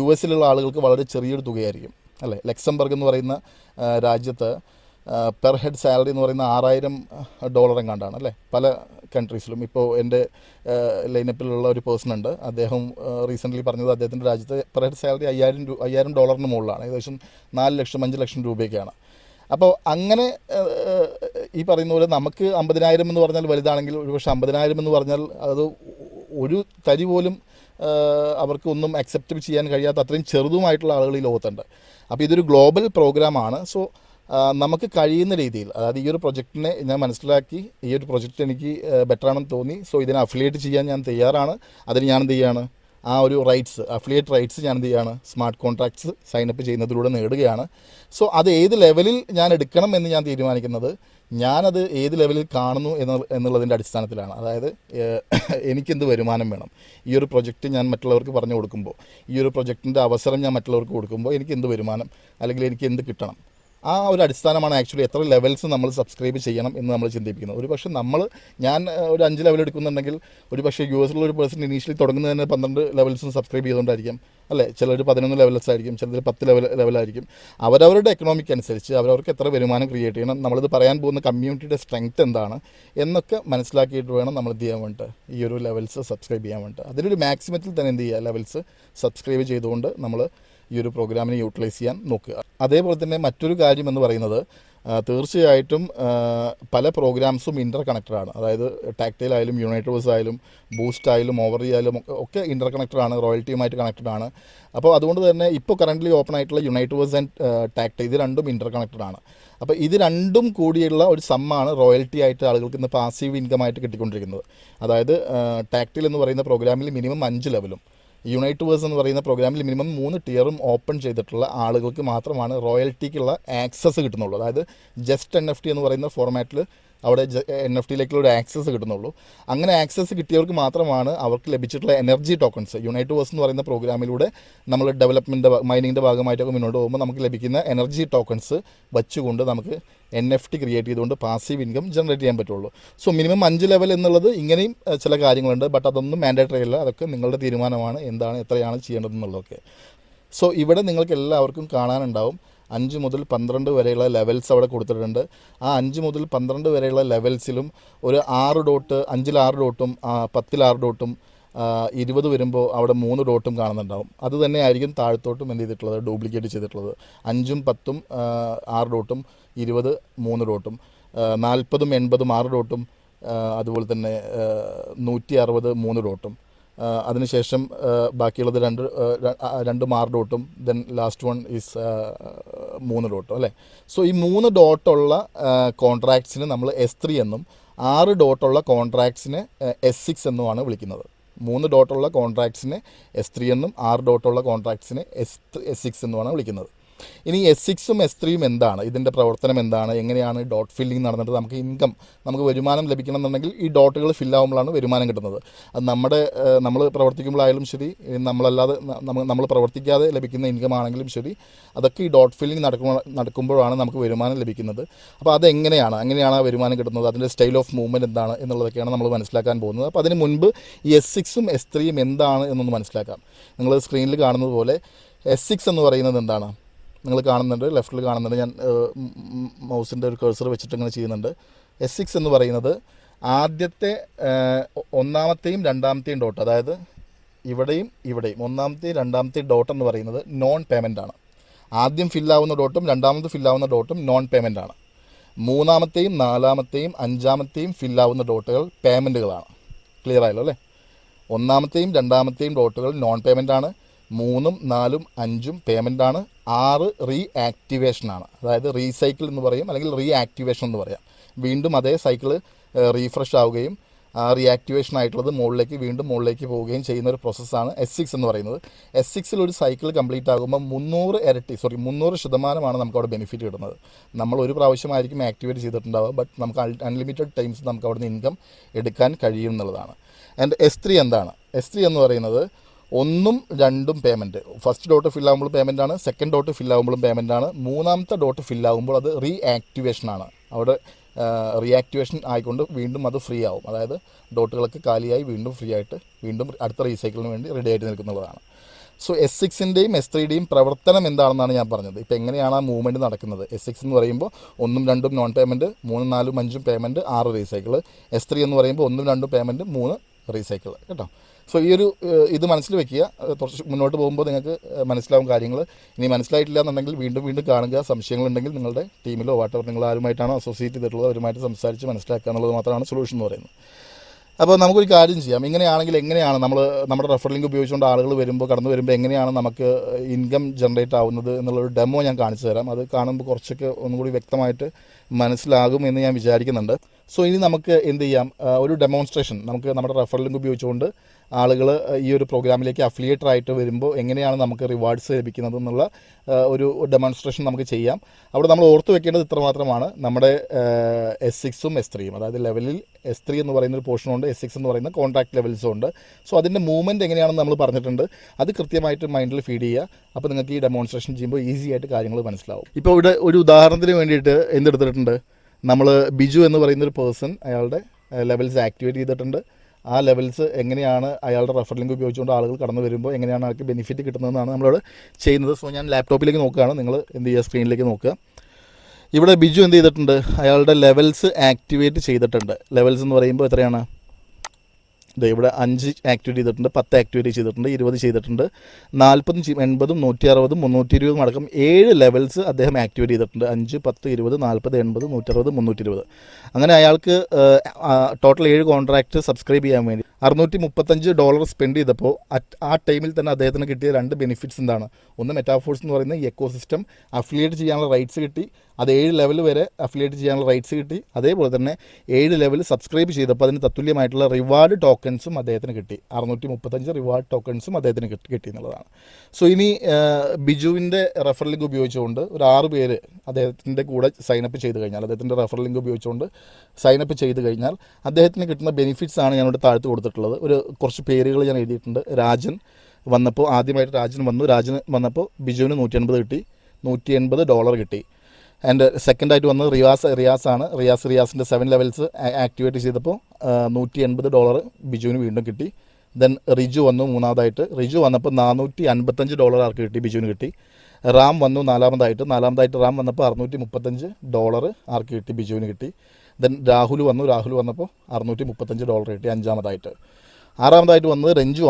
US ആളുകൾക്ക് വളരെ ചെറിയൊരു തുകയായിരിക്കും അല്ലേ. ലക്സംബർഗ് എന്ന് പറയുന്ന രാജ്യത്ത് പെർ ഹെഡ് സാലറി എന്ന് പറയുന്ന $6,000 എങ്ങാണ്ടാണ് അല്ലേ പല കൺട്രീസിലും. ഇപ്പോൾ എൻ്റെ ലൈനപ്പിലുള്ള ഒരു പേഴ്സൺ ഉണ്ട്, അദ്ദേഹം റീസെൻ്റ്ലി പറഞ്ഞത് അദ്ദേഹത്തിൻ്റെ രാജ്യത്ത് പെർ ഹെഡ് സാലറി $5,000 മുകളിലാണ്, ഏകദേശം 4 ലക്ഷം 5 ലക്ഷം രൂപയൊക്കെയാണ്. അപ്പോൾ അങ്ങനെ ഈ പറയുന്ന പോലെ നമുക്ക് 50,000 എന്ന് പറഞ്ഞാൽ വലുതാണെങ്കിൽ, ഒരു പക്ഷേ 50,000 എന്ന് പറഞ്ഞാൽ അത് ഒരു തരി പോലും അവർക്കൊന്നും അക്സെപ്റ്റ് ചെയ്യാൻ കഴിയാത്ത അത്രയും ചെറുതുമായിട്ടുള്ള ആളുകൾ ഈ ലോകത്തുണ്ട്. അപ്പോൾ ഇതൊരു ഗ്ലോബൽ പ്രോഗ്രാമാണ്. സോ നമുക്ക് കഴിയുന്ന രീതിയിൽ, അതായത് ഈ ഒരു പ്രൊജക്റ്റിനെ ഞാൻ മനസ്സിലാക്കി, ഈ ഒരു പ്രൊജക്റ്റ് എനിക്ക് ബെറ്ററാണെന്ന് തോന്നി, സോ ഇതിനെ അഫിലിയേറ്റ് ചെയ്യാൻ ഞാൻ തയ്യാറാണ്. അതിന് ഞാൻ എന്ത് ചെയ്യാണ്, ആ ഒരു റൈറ്റ്സ്, അഫിലിയേറ്റ് റൈറ്റ്സ് ഞാൻ എന്ത് ചെയ്യുകയാണ്, സ്മാർട്ട് കോൺട്രാക്ട്സ് സൈനപ്പ് ചെയ്യുന്നതിലൂടെ നേടുകയാണ്. സോ അത് ഏത് ലെവലിൽ ഞാൻ എടുക്കണം എന്ന് ഞാൻ തീരുമാനിക്കുന്നത്, ഞാനത് ഏത് ലെവലിൽ കാണുന്നു എന്നുള്ളതിൻ്റെ അടിസ്ഥാനത്തിലാണ്. അതായത് എനിക്കെന്ത് വരുമാനം വേണം, ഈ ഒരു പ്രൊജക്റ്റ് ഞാൻ മറ്റുള്ളവർക്ക് പറഞ്ഞു കൊടുക്കുമ്പോൾ, ഈ ഒരു പ്രൊജക്റ്റിൻ്റെ അവസരം ഞാൻ മറ്റുള്ളവർക്ക് കൊടുക്കുമ്പോൾ എനിക്ക് എന്ത് വരുമാനം, അല്ലെങ്കിൽ എനിക്ക് എന്ത് കിട്ടണം, ആ ഒരു അടിസ്ഥാനമാണ് ആക്ച്വലി എത്ര ലെവൽസ് നമ്മൾ സബ്സ്ക്രൈബ് ചെയ്യണം എന്ന് നമ്മൾ ചിന്തിപ്പിക്കുന്നത്. ഒരു പക്ഷേ ഞാൻ ഒരു 5 ലെവൽ എടുക്കുന്നുണ്ടെങ്കിൽ, ഒരു പക്ഷേ US ഒരു പേഴ്സൺ ഇനീഷ്യലി തുടങ്ങുന്നത് തന്നെ 12 ലെവൽസും സബ്സ്ക്രൈബ് ചെയ്തുകൊണ്ടായിരിക്കും അല്ലേ. ചിലർ 11 ലെവൽസ് ആയിരിക്കും, ചിലർ 10 ലെവലായിരിക്കും. അവരവരുടെ എക്കണോമിക്ക് അനുസരിച്ച് അവരവർക്ക് എത്ര വരുമാനം ക്രിയേറ്റ് ചെയ്യണം, നമ്മളിത് പറയാൻ പോകുന്ന കമ്മ്യൂണിറ്റിയുടെ സ്ട്രെങ്ത് എന്താണ് എന്നൊക്കെ മനസ്സിലാക്കിയിട്ട് വേണം നമ്മൾ എന്ത് ചെയ്യാൻ വേണ്ടിയിട്ട്, ഈ ഒരു ലെവൽസ് സബ്സ്ക്രൈബ് ചെയ്യാൻ വേണ്ടിയിട്ട്. അതിലൊരു മാക്സിമത്തിൽ തന്നെ എന്ത് ചെയ്യുക, ലെവൽസ് സബ്സ്ക്രൈബ് ചെയ്തുകൊണ്ട് നമ്മൾ ഈ ഒരു പ്രോഗ്രാമിനെ യൂട്ടിലൈസ് ചെയ്യാൻ നോക്കുക. അതേപോലെ തന്നെ മറ്റൊരു കാര്യം എന്ന് പറയുന്നത്, തീർച്ചയായിട്ടും പല പ്രോഗ്രാംസും ഇൻ്റർ കണക്റ്റഡാണ്. അതായത് ടാക്ടൈൽ ആയാലും യുണൈറ്റേഴ്സ് ആയാലും ബൂസ്റ്റ് ആയാലും ഓവറി ആയാലും ഒക്കെ ഇൻ്റർ കണക്റ്റഡാണ്, റോയൽറ്റിയുമായിട്ട് കണക്റ്റഡാണ്. അപ്പോൾ അതുകൊണ്ട് തന്നെ ഇപ്പോൾ കറൻ്റ്ലി ഓപ്പൺ ആയിട്ടുള്ള യുണൈറ്റേഴ്സ് ആൻഡ് ടാക്ടൈൽ, ഇത് രണ്ടും ഇൻ്റർ കണക്റ്റഡാണ്. അപ്പോൾ ഇത് രണ്ടും കൂടിയുള്ള ഒരു സമ്മാണ് റോയൽറ്റി ആയിട്ട് ആളുകൾക്ക് ഇന്ന് പാസീവ് ഇൻകം ആയിട്ട് കിട്ടിക്കൊണ്ടിരിക്കുന്നത്. അതായത് ടാക്ടൈൽ എന്ന് പറയുന്ന പ്രോഗ്രാമിൽ മിനിമം 5 ലെവലും, യുണൈറ്റേഴ്സ് എന്ന് പറയുന്ന പ്രോഗ്രാമിൽ മിനിമം 3 ടിയറും ഓപ്പൺ ചെയ്തിട്ടുള്ള ആളുകൾക്ക് മാത്രമാണ് റോയൽറ്റിക്കുള്ള ആക്സസ് കിട്ടുന്നുള്ളൂ. അതായത് ജസ്റ്റ് NFT എന്ന് പറയുന്ന ഫോർമാറ്റിൽ അവിടെ NFT ഒരു ആക്സസ് കിട്ടുന്നുള്ളൂ. അങ്ങനെ ആക്സസ് കിട്ടിയവർക്ക് മാത്രമാണ് അവർക്ക് ലഭിച്ചിട്ടുള്ള എനർജി ടോക്കൺസ് യുണൈറ്റ് വേഴ്സ് എന്ന് പറയുന്ന പ്രോഗ്രാമിലൂടെ നമ്മൾ ഡെവലപ്മെൻറ്റ് മൈനിങ്ങിൻ്റെ ഭാഗമായിട്ടൊക്കെ മുന്നോട്ട് പോകുമ്പോൾ നമുക്ക് ലഭിക്കുന്ന എനർജി ടോക്കൺസ് വച്ചുകൊണ്ട് നമുക്ക് NFT ക്രിയേറ്റ് ചെയ്തുകൊണ്ട് പാസീവ് ഇൻകം ജനറേറ്റ് ചെയ്യാൻ പറ്റുള്ളൂ. സോ മിനിമം 5 ലെവൽ എന്നുള്ളത് ഇങ്ങനെയും ചില കാര്യങ്ങളുണ്ട്. ബട്ട് അതൊന്നും മാൻഡേറ്ററി അല്ല. അതൊക്കെ നിങ്ങളുടെ തീരുമാനമാണ് എന്താണ് എത്രയാണ് ചെയ്യേണ്ടതെന്നുള്ളതൊക്കെ. സോ ഇവിടെ നിങ്ങൾക്ക് എല്ലാവർക്കും കാണാനുണ്ടാവും 5 മുതൽ 12 വരെയുള്ള ലെവൽസ് അവിടെ കൊടുത്തിട്ടുണ്ട്. ആ 5 മുതൽ 12 വരെയുള്ള ലെവൽസിലും ഒരു 6 ഡോട്ട്, 5-ൽ 6 ഡോട്ടും 10-ൽ 6 ഡോട്ടും 20 വരുമ്പോൾ അവിടെ 3 ഡോട്ടും കാണുന്നുണ്ടാവും. അത് തന്നെ ആയിരിക്കും താഴത്തോട്ടും എന്ത് ചെയ്തിട്ടുള്ളത്, ഡ്യൂപ്ലിക്കേറ്റ് ചെയ്തിട്ടുള്ളത്. 5ഉം 10ഉം 6 ഡോട്ടും, 20 3 ഡോട്ടും, 40ഉം 80ഉം 6 ഡോട്ടും, അതുപോലെ തന്നെ 160 3 ഡോട്ടും, അതിനുശേഷം ബാക്കിയുള്ളത് 2 6 ഡോട്ടും, ദെൻ ലാസ്റ്റ് വൺ ഈസ് 3 ഡോട്ടും അല്ലേ. സോ ഈ 3 ഡോട്ടുള്ള കോൺട്രാക്ട്സിന് നമ്മൾ S3 എന്നും 6 ഡോട്ടുള്ള കോൺട്രാക്ട്സിനെ S6 എന്നുമാണ് വിളിക്കുന്നത്. 3 ഡോട്ടുള്ള കോൺട്രാക്ട്സിനെ S3 എന്നും 6 ഡോട്ടുള്ള കോൺട്രാക്ട്സിനെ S6 എന്നുമാണ് വിളിക്കുന്നത്. ഇനി S6ഉം S3യും എന്താണ്, ഇതിൻ്റെ പ്രവർത്തനം എന്താണ്, എങ്ങനെയാണ് ഡോട്ട് ഫില്ലിംഗ് നടന്നിട്ട് നമുക്ക് ഇൻകം, നമുക്ക് വരുമാനം ലഭിക്കണമെന്നുണ്ടെങ്കിൽ ഈ ഡോട്ടുകൾ ഫില്ലാകുമ്പോഴാണ് വരുമാനം കിട്ടുന്നത്. അത് നമ്മൾ പ്രവർത്തിക്കുമ്പോഴായാലും ശരി, നമ്മളല്ലാതെ നമ്മൾ പ്രവർത്തിക്കാതെ ലഭിക്കുന്ന ഇൻകം ആണെങ്കിലും ശരി, അതൊക്കെ ഈ ഡോട്ട് ഫില്ലിംഗ് നടക്കുമ്പോഴാണ് നമുക്ക് വരുമാനം ലഭിക്കുന്നത്. അപ്പോൾ അതെങ്ങനെയാണ്, അങ്ങനെയാണ് ആ വരുമാനം കിട്ടുന്നത്, അതിൻ്റെ സ്റ്റൈൽ ഓഫ് മൂവ്മെൻറ്റ് എന്താണ് എന്നുള്ളതൊക്കെയാണ് നമ്മൾ മനസ്സിലാക്കാൻ പോകുന്നത്. അപ്പോൾ അതിന് മുൻപ് ഈ S6ഉം S3യും എന്താണ് എന്നൊന്ന് മനസ്സിലാക്കാം. നിങ്ങൾ സ്ക്രീനിൽ കാണുന്നത് പോലെ S6 എന്ന് പറയുന്നത് എന്താണ് നിങ്ങൾ കാണുന്നുണ്ട്, ലെഫ്റ്റിൽ കാണുന്നുണ്ട്. ഞാൻ മൗസിൻ്റെ ഒരു കഴ്സർ വെച്ചിട്ട് ഇങ്ങനെ ചെയ്യുന്നുണ്ട്. S6 എന്ന് പറയുന്നത് ആദ്യത്തെ ഒന്നാമത്തെയും രണ്ടാമത്തെയും ഡോട്ട്, അതായത് ഇവിടെയും ഒന്നാമത്തെയും രണ്ടാമത്തെയും ഡോട്ട് എന്ന് പറയുന്നത് നോൺ പേയ്മെൻ്റ് ആണ്. ആദ്യം ഫില്ലാവുന്ന ഡോട്ടും രണ്ടാമത് ഫില്ലാവുന്ന ഡോട്ടും നോൺ പേയ്മെൻ്റ് ആണ്. മൂന്നാമത്തെയും നാലാമത്തെയും അഞ്ചാമത്തെയും ഫില്ലാവുന്ന ഡോട്ടുകൾ പേയ്മെൻറ്റുകളാണ്. ക്ലിയർ ആയല്ലോ അല്ലേ. ഒന്നാമത്തെയും രണ്ടാമത്തെയും ഡോട്ടുകൾ നോൺ പേയ്മെൻ്റ് ആണ്. 3ഉം 4ഉം 5ഉം പേയ്മെൻ്റ് ആണ്. 6 റീ ആക്ടിവേഷനാണ്, അതായത് റീസൈക്കിൾ എന്ന് പറയും, അല്ലെങ്കിൽ റീ ആക്ടിവേഷൻ എന്ന് പറയാം. വീണ്ടും അതേ സൈക്കിൾ റീഫ്രഷ് ആവുകയും റീആക്ടിവേഷൻ ആയിട്ടുള്ളത് വീണ്ടും മുകളിലേക്ക് പോവുകയും ചെയ്യുന്ന ഒരു പ്രോസസ്സാണ് S6 എന്ന് പറയുന്നത്. S6ൽ ഒരു സൈക്കിൾ കംപ്ലീറ്റ് ആകുമ്പോൾ 300% നമുക്കവിടെ ബെനിഫിറ്റ് കിട്ടുന്നത്. നമ്മൾ ഒരു പ്രാവശ്യമായിരിക്കും ആക്ടിവേറ്റ് ചെയ്തിട്ടുണ്ടാവുക, ബട്ട് നമുക്ക് അൺലിമിറ്റഡ് ടൈംസ് നമുക്ക് അവിടെ നിന്ന് ഇൻകം എടുക്കാൻ കഴിയും എന്നുള്ളതാണ്. ആൻഡ് S3 എന്താണ്? S3 എന്ന് പറയുന്നത് 1ഉം 2ഉം പേയ്മെൻറ്റ്. ഫസ്റ്റ് ഡോട്ട് ഫില്ലാകുമ്പോൾ പേയ്മെൻ്റ് ആണ്, സെക്കൻഡ് ഡോട്ട് ഫില്ലാകുമ്പോഴും പേയ്മെൻ്റ് ആണ്, മൂന്നാമത്തെ ഡോട്ട് ഫില്ലാകുമ്പോൾ അത് റീ ആക്ടിവേഷനാണ്. അവിടെ റീആക്ടിവേഷൻ ആയിക്കൊണ്ട് വീണ്ടും അത് ഫ്രീ ആവും, അതായത് ഡോട്ടുകളൊക്കെ കാലിയായി വീണ്ടും ഫ്രീ ആയിട്ട് വീണ്ടും അടുത്ത റീസൈക്കിളിന് വേണ്ടി റെഡി ആയിട്ട് നിൽക്കുന്നതാണ്. സോ S6ൻ്റെയും S3യുടെയും പ്രവർത്തനം എന്താണെന്നാണ് ഞാൻ പറഞ്ഞത്. ഇപ്പോൾ എങ്ങനെയാണ് ആ മൂവ്മെൻറ്റ് നടക്കുന്നത്. S6 എന്ന് പറയുമ്പോൾ 1ഉം 2ഉം നോൺ പേയ്മെൻറ്റ്, 3ഉം 4ഉം 5ഉം പേയ്മെൻറ്റ്, 6 റീസൈക്കിൾ. S3 എന്ന് പറയുമ്പോൾ 1ഉം 2ഉം പേയ്മെൻറ്റ്, 3 റീസൈക്കിൾ കേട്ടോ. സോ ഇത് മനസ്സിൽ വെക്കുക. കുറച്ച് മുന്നോട്ട് പോകുമ്പോൾ നിങ്ങൾക്ക് മനസ്സിലാവും കാര്യങ്ങൾ. ഇനി മനസ്സിലായിട്ടില്ല എന്നുണ്ടെങ്കിൽ വീണ്ടും കാണുക. സംശയങ്ങളുണ്ടെങ്കിൽ നിങ്ങളുടെ ടീമിലോ വാട്ടർ നിങ്ങൾ ആരുമായിട്ടാണോ അസോസിയേറ്റ് ചെയ്തിട്ടുള്ളത് അവരുമായിട്ട് സംസാരിച്ച് മനസ്സിലാക്കുക എന്നുള്ളത് മാത്രമാണ് സൊല്യൂഷൻ എന്ന് പറയുന്നത്. അപ്പോൾ നമുക്കൊരു കാര്യം ചെയ്യാം. ഇങ്ങനെയാണെങ്കിൽ എങ്ങനെയാണ് നമ്മുടെ റെഫർ ലിങ്ക് ഉപയോഗിച്ചുകൊണ്ട് ആളുകൾ കടന്നു വരുമ്പോൾ എങ്ങനെയാണ് നമുക്ക് ഇൻകം ജനറേറ്റ് ആവുന്നത് എന്നുള്ളൊരു ഡെമോ ഞാൻ കാണിച്ചു തരാം. അത് കാണുമ്പോൾ കുറച്ചൊക്കെ ഒന്നുകൂടി വ്യക്തമായിട്ട് മനസ്സിലാകും എന്ന് ഞാൻ വിചാരിക്കുന്നുണ്ട്. സോ ഇനി നമുക്ക് എന്ത് ചെയ്യാം, ഒരു ഡെമോൺസ്ട്രേഷൻ നമുക്ക് നമ്മുടെ റെഫർ ലിങ്ക് ഉപയോഗിച്ചുകൊണ്ട് ആളുകൾ ഈ ഒരു പ്രോഗ്രാമിലേക്ക് അഫിലിയേറ്റർ ആയിട്ട് വരുമ്പോൾ എങ്ങനെയാണ് നമുക്ക് റിവാർഡ്സ് ലഭിക്കുന്നത് എന്നുള്ള ഒരു ഡെമോൺസ്ട്രേഷൻ നമുക്ക് ചെയ്യാം. അവിടെ നമ്മൾ ഓർത്ത് വെക്കേണ്ടത് ഇത്രമാത്രമാണ്. നമ്മുടെ S6ഉം S3യും, അതായത് ലെവലിൽ S3 എന്ന് പറയുന്ന ഒരു പോർഷനുണ്ട്, S6 എന്ന് പറയുന്ന കോൺട്രാക്ട് ലെവൽസും ഉണ്ട്. സോ അതിൻ്റെ മൂവ്മെൻറ്റ് എങ്ങനെയാണെന്ന് നമ്മൾ പറഞ്ഞിട്ടുണ്ട്. അത് കൃത്യമായിട്ട് മൈൻഡിൽ ഫീഡ് ചെയ്യുക. അപ്പോൾ നിങ്ങൾക്ക് ഈ ഡെമോൺസ്ട്രേഷൻ ചെയ്യുമ്പോൾ ഈസി ആയിട്ട് കാര്യങ്ങൾ മനസ്സിലാവും. ഇപ്പോൾ ഇവിടെ ഒരു ഉദാഹരണത്തിന് വേണ്ടിയിട്ട് എന്തെടുത്തിട്ടുണ്ട്, നമ്മൾ ബിജു എന്ന് പറയുന്നൊരു പേഴ്സൺ അയാളുടെ ലെവൽസ് ആക്ടിവേറ്റ് ചെയ്തിട്ടുണ്ട്. ആ ലെവൽസ് എങ്ങനെയാണ് അയാളുടെ റെഫർ ലിങ്ക് ഉപയോഗിച്ചുകൊണ്ട് ആളുകൾ കടന്നു വരുമ്പോൾ എങ്ങനെയാണ് അയാൾക്ക് ബെനിഫിറ്റ് കിട്ടുന്നതെന്നാണ് നമ്മളോട് ചെയ്യുന്നത്. സോ ഞാൻ ലാപ്ടോപ്പിലേക്ക് നോക്കുകയാണ്, നിങ്ങൾ എന്ത് ചെയ്യുക, സ്ക്രീനിലേക്ക് നോക്കുക. ഇവിടെ ബിജു എന്ത് ചെയ്തിട്ടുണ്ട്, അയാളുടെ ലെവൽസ് ആക്ടിവേറ്റ് ചെയ്തിട്ടുണ്ട്. ലെവൽസ് എന്ന് പറയുമ്പോൾ എത്രയാണ്, ഇവിടെ 5 ആക്ടിവേറ്റ് ചെയ്തിട്ടുണ്ട്, 10 ആക്ടിവേറ്റ് ചെയ്തിട്ടുണ്ട്, 20 ചെയ്തിട്ടുണ്ട്, 40, 80, 160, 320 അടക്കം 7 ലെവൽസ് അദ്ദേഹം ആക്ടിവേറ്റ് ചെയ്തിട്ടുണ്ട്. 5, 10, 20, 40, 80, 160, 320. അങ്ങനെ അയാൾക്ക് ടോട്ടൽ 7 കോൺട്രാക്റ്റ് സബ്സ്ക്രൈബ് ചെയ്യാൻ വേണ്ടി $635 സ്പെൻഡ് ചെയ്തപ്പോൾ ആ ടൈമിൽ തന്നെ അദ്ദേഹത്തിന് കിട്ടിയ 2 ബെനിഫിറ്റ്സ് എന്താണ്? ഒന്ന് മെറ്റാഫോഴ്സ് എന്ന് പറയുന്ന ഈ എക്കോസിസ്റ്റം അഫിലിയേറ്റ് ചെയ്യാനുള്ള റൈറ്റ്സ് കിട്ടി, അത് 7 ലെവൽ വരെ അഫിലിയേറ്റ് ചെയ്യാനുള്ള റൈറ്റ്സ് കിട്ടി. അതേപോലെ തന്നെ 7 ലെവൽ സബ്സ്ക്രൈബ് ചെയ്തപ്പോൾ അതിന് തത്തുല്യമായിട്ടുള്ള റിവാർഡ് ടോക്കൺസും അദ്ദേഹത്തിന് കിട്ടി. 635 റിവാർഡ് ടോക്കൺസും അദ്ദേഹത്തിന് കിട്ടി എന്നുള്ളതാണ്. സോ ഇനി ബിജുവിൻ്റെ റെഫറൽ ലിങ്ക് ഉപയോഗിച്ചുകൊണ്ട് ഒരു 6 പേര് അദ്ദേഹത്തിൻ്റെ കൂടെ സൈനപ്പ് ചെയ്ത് കഴിഞ്ഞാൽ, അദ്ദേഹത്തിൻ്റെ റെഫറൽ ലിങ്ക് ഉപയോഗിച്ചുകൊണ്ട് സൈനപ്പ് ചെയ്ത് കഴിഞ്ഞാൽ അദ്ദേഹത്തിന് കിട്ടുന്ന ബെനിഫിറ്റ്സ് ആണ് ഞാനിവിടെ താഴ്ത്ത് കൊടുത്തിട്ടുള്ളത്. കുറച്ച് പേരുകൾ ഞാൻ എഴുതിയിട്ടുണ്ട്. രാജൻ വന്നപ്പോൾ ആദ്യമായിട്ട് രാജൻ വന്നപ്പോൾ ബിജുവിന് 180 കിട്ടി, $180 കിട്ടി. ആൻഡ് സെക്കൻഡായിട്ട് വന്നത് റിയാസാണ്. റിയാസിൻ്റെ 7 ലെവൽസ് ആക്ടിവേറ്റ് ചെയ്തപ്പോൾ $180 ബിജുവിന് വീണ്ടും കിട്ടി. ദെൻ റിജു വന്നു മൂന്നാമതായിട്ട്. റിജു വന്നപ്പോൾ $455 ആർക്ക് കിട്ടി? ബിജുവിന് കിട്ടി. റാം വന്നു നാലാമതായിട്ട് റാം വന്നപ്പോൾ $635 ആർക്ക് കിട്ടി? ബിജുവിന് കിട്ടി. ദെൻ രാഹുൽ വന്നപ്പോൾ $635 കിട്ടി അഞ്ചാമതായിട്ട്. ആറാമതായിട്ട് വന്നത് രഞ്ജു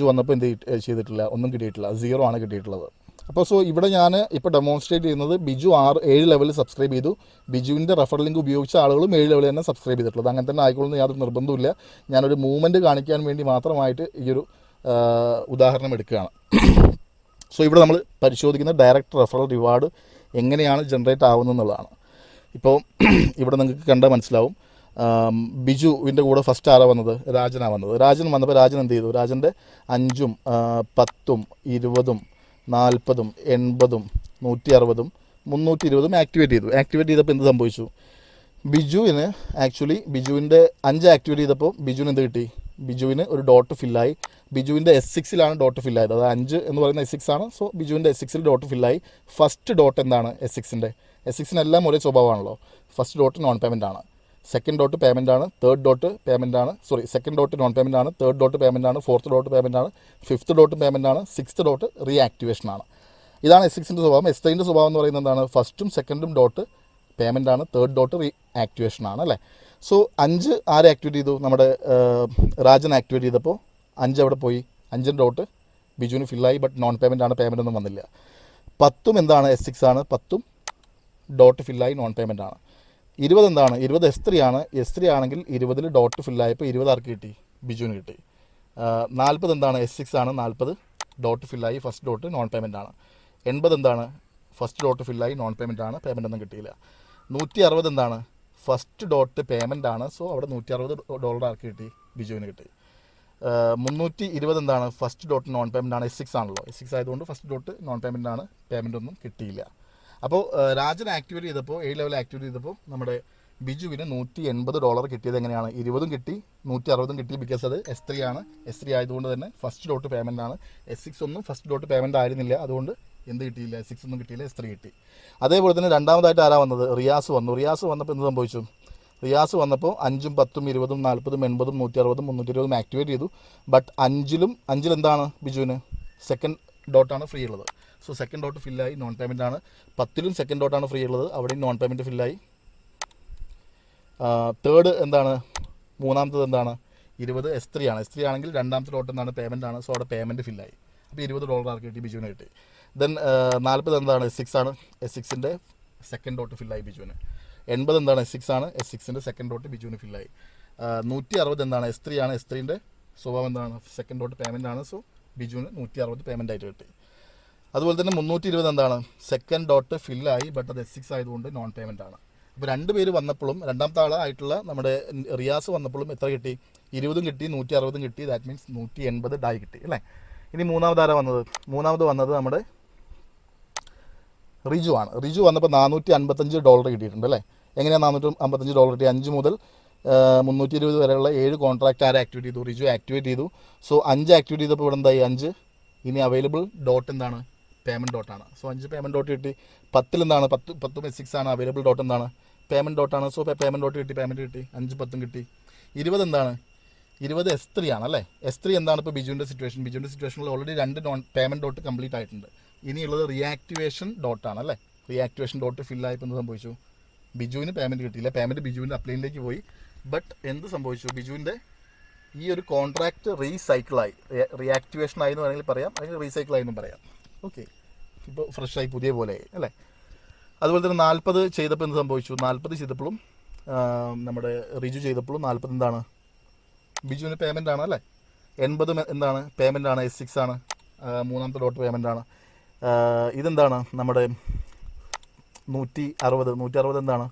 വന്നപ്പോൾ എന്ത് ചെയ്തിട്ടില്ല, ഒന്നും കിട്ടിയിട്ടില്ല, 0 ആണ് കിട്ടിയിട്ടുള്ളത്. അപ്പോൾ സോ ഇവിടെ ഞാൻ ഇപ്പോൾ ഡെമോൺസ്ട്രേറ്റ് ചെയ്യുന്നത് ബിജു 7 ലെവലിൽ സബ്സ്ക്രൈബ് ചെയ്തു. ബിജുവിൻ്റെ റെഫറൽ ലിങ്ക് ഉപയോഗിച്ച ആളുകളും 7 ലെവലിൽ തന്നെ സബ്സ്ക്രൈബ് ചെയ്തിട്ടുള്ളത്. അങ്ങനെ തന്നെ ആയിക്കോളുന്ന യാതൊരു നിർബന്ധമില്ല. ഞാനൊരു മൂവ്മെൻറ്റ് കാണിക്കാൻ വേണ്ടി മാത്രമായിട്ട് ഈ ഒരു ഉദാഹരണം എടുക്കുകയാണ്. സോ ഇവിടെ നമ്മൾ പരിശോധിക്കുന്ന ഡയറക്റ്റ് റെഫറൽ റിവാർഡ് എങ്ങനെയാണ് ജനറേറ്റ് ആവുന്നതെന്നുള്ളതാണ്. ഇപ്പോൾ ഇവിടെ നിങ്ങൾക്ക് കണ്ടാൽ മനസ്സിലാവും. ബിജുവിൻ്റെ കൂടെ ഫസ്റ്റ് ആരാണ് വന്നത്? രാജൻ വന്നപ്പോൾ രാജൻ എന്ത് ചെയ്തു? രാജൻ്റെ 5ഉം 10ഉം 20ഉം 40ഉം 80ഉം 160ഉം 320ഉം ആക്ടിവേറ്റ് ചെയ്തപ്പോൾ എന്ത് സംഭവിച്ചു? ബിജുവിൻ്റെ 5 ആക്ടിവേറ്റ് ചെയ്തപ്പോൾ ബിജുവിന് എന്ത് കിട്ടി? ബിജുവിന് ഒരു ഡോട്ട് ഫില്ലായി. ബിജുവിൻ്റെ S6ലാണ് ഡോട്ട് ഫില്ലായത്. അത് 5 എന്ന് പറയുന്ന S6 ആണ്. സോ ബിജുവിൻ്റെ S6ൽ ഡോട്ട് ഫില്ലായി. ഫസ്റ്റ് ഡോട്ട് എന്താണ്? S6-നെല്ലാം ഒരേ സ്വഭാവമാണല്ലോ. ഫസ്റ്റ് ഡോട്ട് നോൺ പേയ്മെൻ്റ് ആണ്, സെക്കൻഡ് ഡോട്ട് പേയ്മെൻ്റ് ആണ്, തേർഡ് ഡോട്ട് പേയ്മെൻ്റ് ആണ്, സെക്കൻഡ് ഡോട്ട് നോൺ പേയ്മെൻ്റ് ആണ്, തേർഡ് ഡോട്ട് പേയ്മെൻ്റ് ആണ്, ഫോർത്ത് ഡോട്ട് പേയ്മെൻ്റ് ആണ്, ഫിഫ്ത്ത് ഡോട്ട് പേയ്മെൻ്റ് ആണ്, സിക്സ്ത് ഡോട്ട് റീആക്ടിവേഷൻ ആണ്. ഇതാണ് S6ൻ്റെ സ്വഭാവം. S3ൻ്റെ സ്വഭാവം എന്ന് പറയുന്നത് എന്താണ്? ഫസ്റ്റും സെക്കൻഡും ഡോട്ട് പേയ്മെൻ്റ് ആണ്, തേർഡ് ഡോട്ട് റീആക്ടിവേഷൻ ആണ് അല്ലേ. സോ 5 ആരെ ആക്ടിവേറ്റ് ചെയ്തു? നമ്മുടെ രാജൻ ആക്ടിവേറ്റ് ചെയ്തപ്പോൾ 5 എവിടെ പോയി? 5ൻ്റെ ഡോട്ട് ബിജുവിന് ഫില്ലായി, ബട്ട് നോൺ പേയ്മെൻ്റ് ആണ്, പേയ്മെൻ്റ് ഒന്നും വന്നില്ല. 10ഉം എന്താണ്? S6 ആണ്. 10ഉം ഡോട്ട് ഫില്ലായി, നോൺ പേയ്മെൻ്റ് ആണ്. 20 എന്താണ്? 20 S3 ആണ്. S3 ആണെങ്കിൽ 20ൽ ഡോട്ട് ഫില്ലായപ്പോൾ 20 ആർക്ക് കിട്ടി? ബിജുവിന് കിട്ടി. 40 എന്താണ്? S6 ആണ്. 40 ഡോട്ട് ഫില്ലായി, ഫസ്റ്റ് ഡോട്ട് നോൺ പേയ്മെൻ്റ് ആണ്. 80 എന്താണ്? ഫസ്റ്റ് ഡോട്ട് ഫില്ലായി, നോൺ പേയ്മെൻ്റ് ആണ്, പേയ്മെൻ്റ് ഒന്നും കിട്ടിയില്ല. 160 എന്താണ്? ഫസ്റ്റ് ഡോട്ട് പേയ്മെൻ്റ് ആണ്. സോ അവിടെ $160 ആർക്ക് കിട്ടി? ബിജുവിന് കിട്ടി. 320 എന്താണ്? ഫസ്റ്റ് ഡോട്ട് നോൺ പേയ്മെൻ്റ് ആണ്. S6 ആണല്ലോ. S6 ആയതുകൊണ്ട് ഫസ്റ്റ് ഡോട്ട് നോൺ പേയ്മെൻ്റ് ആണ്, പേയ്മെൻ്റ് ഒന്നും കിട്ടിയില്ല. അപ്പോൾ രാജൻ ആക്ടിവേറ്റ് ചെയ്തപ്പോൾ 7 ലെവൽ ആക്ടിവേറ്റ് ചെയ്തപ്പോൾ നമ്മുടെ ബിജുവിന് $180 കിട്ടിയത് എങ്ങനെയാണ്? 20ഉം കിട്ടി, 160ഉം കിട്ടി. ബിക്കോസ് അത് S3 ആണ്. S3 ആയതുകൊണ്ട് തന്നെ ഫസ്റ്റ് ഡോട്ട് പേയ്മെൻ്റ് ആണ്. S6 ഒന്നും ഫസ്റ്റ് ഡോട്ട് പേയ്മെൻ്റ് ആയിരുന്നില്ല, അതുകൊണ്ട് എന്ത് കിട്ടിയില്ല? S6 ഒന്നും കിട്ടിയില്ല, S3 കിട്ടി. അതേപോലെ തന്നെ രണ്ടാമതായിട്ട് ആരാ വന്നത്? റിയാസ് വന്നപ്പോൾ എന്ത് സംഭവിച്ചു? റിയാസ് വന്നപ്പോൾ 5ഉം 10ഉം 20ഉം 40ഉം 80ഉം 160ഉം 320ഉം ആക്ടിവേറ്റ് ചെയ്തു. ബട്ട് 5ൽ എന്താണ്? ബിജുവിന് സെക്കൻഡ് ഡോട്ടാണ് ഫ്രീ ഉള്ളത്. സോ സെക്കൻഡ് ഡോട്ട് ഫില്ലായി, നോൺ പേയ്മെൻ്റ് ആണ്. 10ലും സെക്കൻഡ് ഡോട്ടാണ് ഫ്രീ ഉള്ളത്, അവിടെയും നോൺ പേയ്മെൻറ്റ് ഫില്ലായി. തേർഡ് എന്താണ്? മൂന്നാമത്തത് എന്താണ്? 20 S3 ആണ്. S3 ആണെങ്കിൽ രണ്ടാമത്തെ ഡോട്ട് എന്താണ്? പേയ്മെൻ്റ് ആണ്. സോ അവിടെ പേയ്മെൻറ്റ് ഫില്ലായി. അപ്പോൾ $20 ആർക്ക് കിട്ടി? ബിജുവിന് കിട്ടി. ദെൻ 40 എന്താണ്? S6 ആണ്. S6ൻ്റെ സെക്കൻഡ് ഡോട്ട് ഫില്ലായി ബിജുവിന്. 80 എന്താണ്? S6 ആണ്. S6ൻ്റെ സെക്കൻഡ് ഡോട്ട് ബിജുവിന് ഫില്ലായി. 160 എന്താണ്? S3 ആണ്. S3ൻ്റെ സ്വഭാവം എന്താണ്? സെക്കൻഡ് ഡോട്ട് പേയ്മെൻ്റ് ആണ്. സോ ബിജുവിന് 160 പേയ്മെൻ്റ് ആയിട്ട് കിട്ടി. അതുപോലെ തന്നെ 320 എന്താണ്? സെക്കൻഡ് ഡോട്ട് ഫില്ലായി, ബട്ട് അത് S6 ആയതുകൊണ്ട് നോൺ പേയ്മെൻ്റ് ആണ്. അപ്പോൾ 2 പേര് വന്നപ്പോഴും രണ്ടാമത്തെ ആളായിട്ടുള്ള നമ്മുടെ റിയാസ് വന്നപ്പോഴും എത്ര കിട്ടി? 20ഉം കിട്ടി, 160ഉം കിട്ടി. ദാറ്റ് മീൻസ് 180 ഡായി കിട്ടി അല്ലേ. ഇനി മൂന്നാമത് ആരാ വന്നത്? മൂന്നാമത് വന്നത് നമ്മുടെ റിജു ആണ്. റിജു വന്നപ്പോൾ $455 കിട്ടിയിട്ടുണ്ട് അല്ലേ. എങ്ങനെയാണ് $455 കിട്ടി? 5 മുതൽ 320 വരെയുള്ള 7 കോൺട്രാക്റ്റ് ആരെ ആക്ടിവേറ്റ് ചെയ്തു? റിജു ആക്ടിവേറ്റ് ചെയ്തു. സോ 5 ആക്ടിവേറ്റ് ചെയ്തപ്പോൾ ഇവിടെ എന്തായി? 5 ഇനി അവൈലബിൾ ഡോട്ട് എന്താണ്? പേയ്മെൻറ്റ് ഡോട്ടാണ്. സോ 5 പേയ്മെൻറ്റ് ഡോട്ട് കിട്ടി. 10ൽ എന്താണ്? 10ഉം S6 ആണ്. അവൈലബിൾ ഡോട്ട് എന്താണ്? പേയ്മെൻറ്റ് ഡോട്ടാണ്. സോ പേയ്മെൻറ്റ് ഡോട്ട് കിട്ടി, പേയ്മെൻറ്റ് കിട്ടി. 5ഉം 10ഉം കിട്ടി. 20 എന്താണ്? 20 S3 ആണ് അല്ലേ. S3 എന്താണ് ഇപ്പോൾ ബിജുവിൻ്റെ സിറ്റുവേഷനിൽ already 2 non payment dot complete ആയിട്ടുണ്ട്. ഇനിയുള്ളത് റീആക്ടിവേഷൻ ഡോട്ടാണ് അല്ലേ. റീആക്ടിവേഷൻ ഡോട്ട് ഫില്ലായപ്പോൾ എന്ത് സംഭവിച്ചു? ബിജുവിന് പേയ്മെൻറ്റ് കിട്ടിയില്ല. പേയ്മെൻറ്റ് ബിജുവിൻ്റെ അപ്ലൈനിലേക്ക് പോയി. ബട്ട് എന്ത് സംഭവിച്ചു? ബിജുവിൻ്റെ ഈ ഒരു കോൺട്രാക്റ്റ് റീസൈക്കിളായി, റീആക്ടിവേഷൻ ആയി എന്ന് വേണമെങ്കിൽ പറയാം, അല്ലെങ്കിൽ റീസൈക്കിളായി എന്നും പറയാം. ഓക്കെ, ഇപ്പോൾ ഫ്രഷായി പുതിയ പോലെ അല്ലേ. അതുപോലെ തന്നെ 40 ചെയ്തപ്പോൾ എന്ത് സംഭവിച്ചു? 40 ചെയ്തപ്പോഴും നമ്മുടെ റിജു ചെയ്തപ്പോഴും 40 എന്താണ്? ബിജുവിന് പേയ്മെൻ്റ് ആണ് അല്ലേ. 80 എന്താണ് പേയ്മെൻ്റ് ആണ്, S6 ആണ്, മൂന്നാമത്തെ ഡോട്ട് പേയ്മെൻ്റ് ആണ്. ഇതെന്താണ് നമ്മുടെ 160 എന്താണ്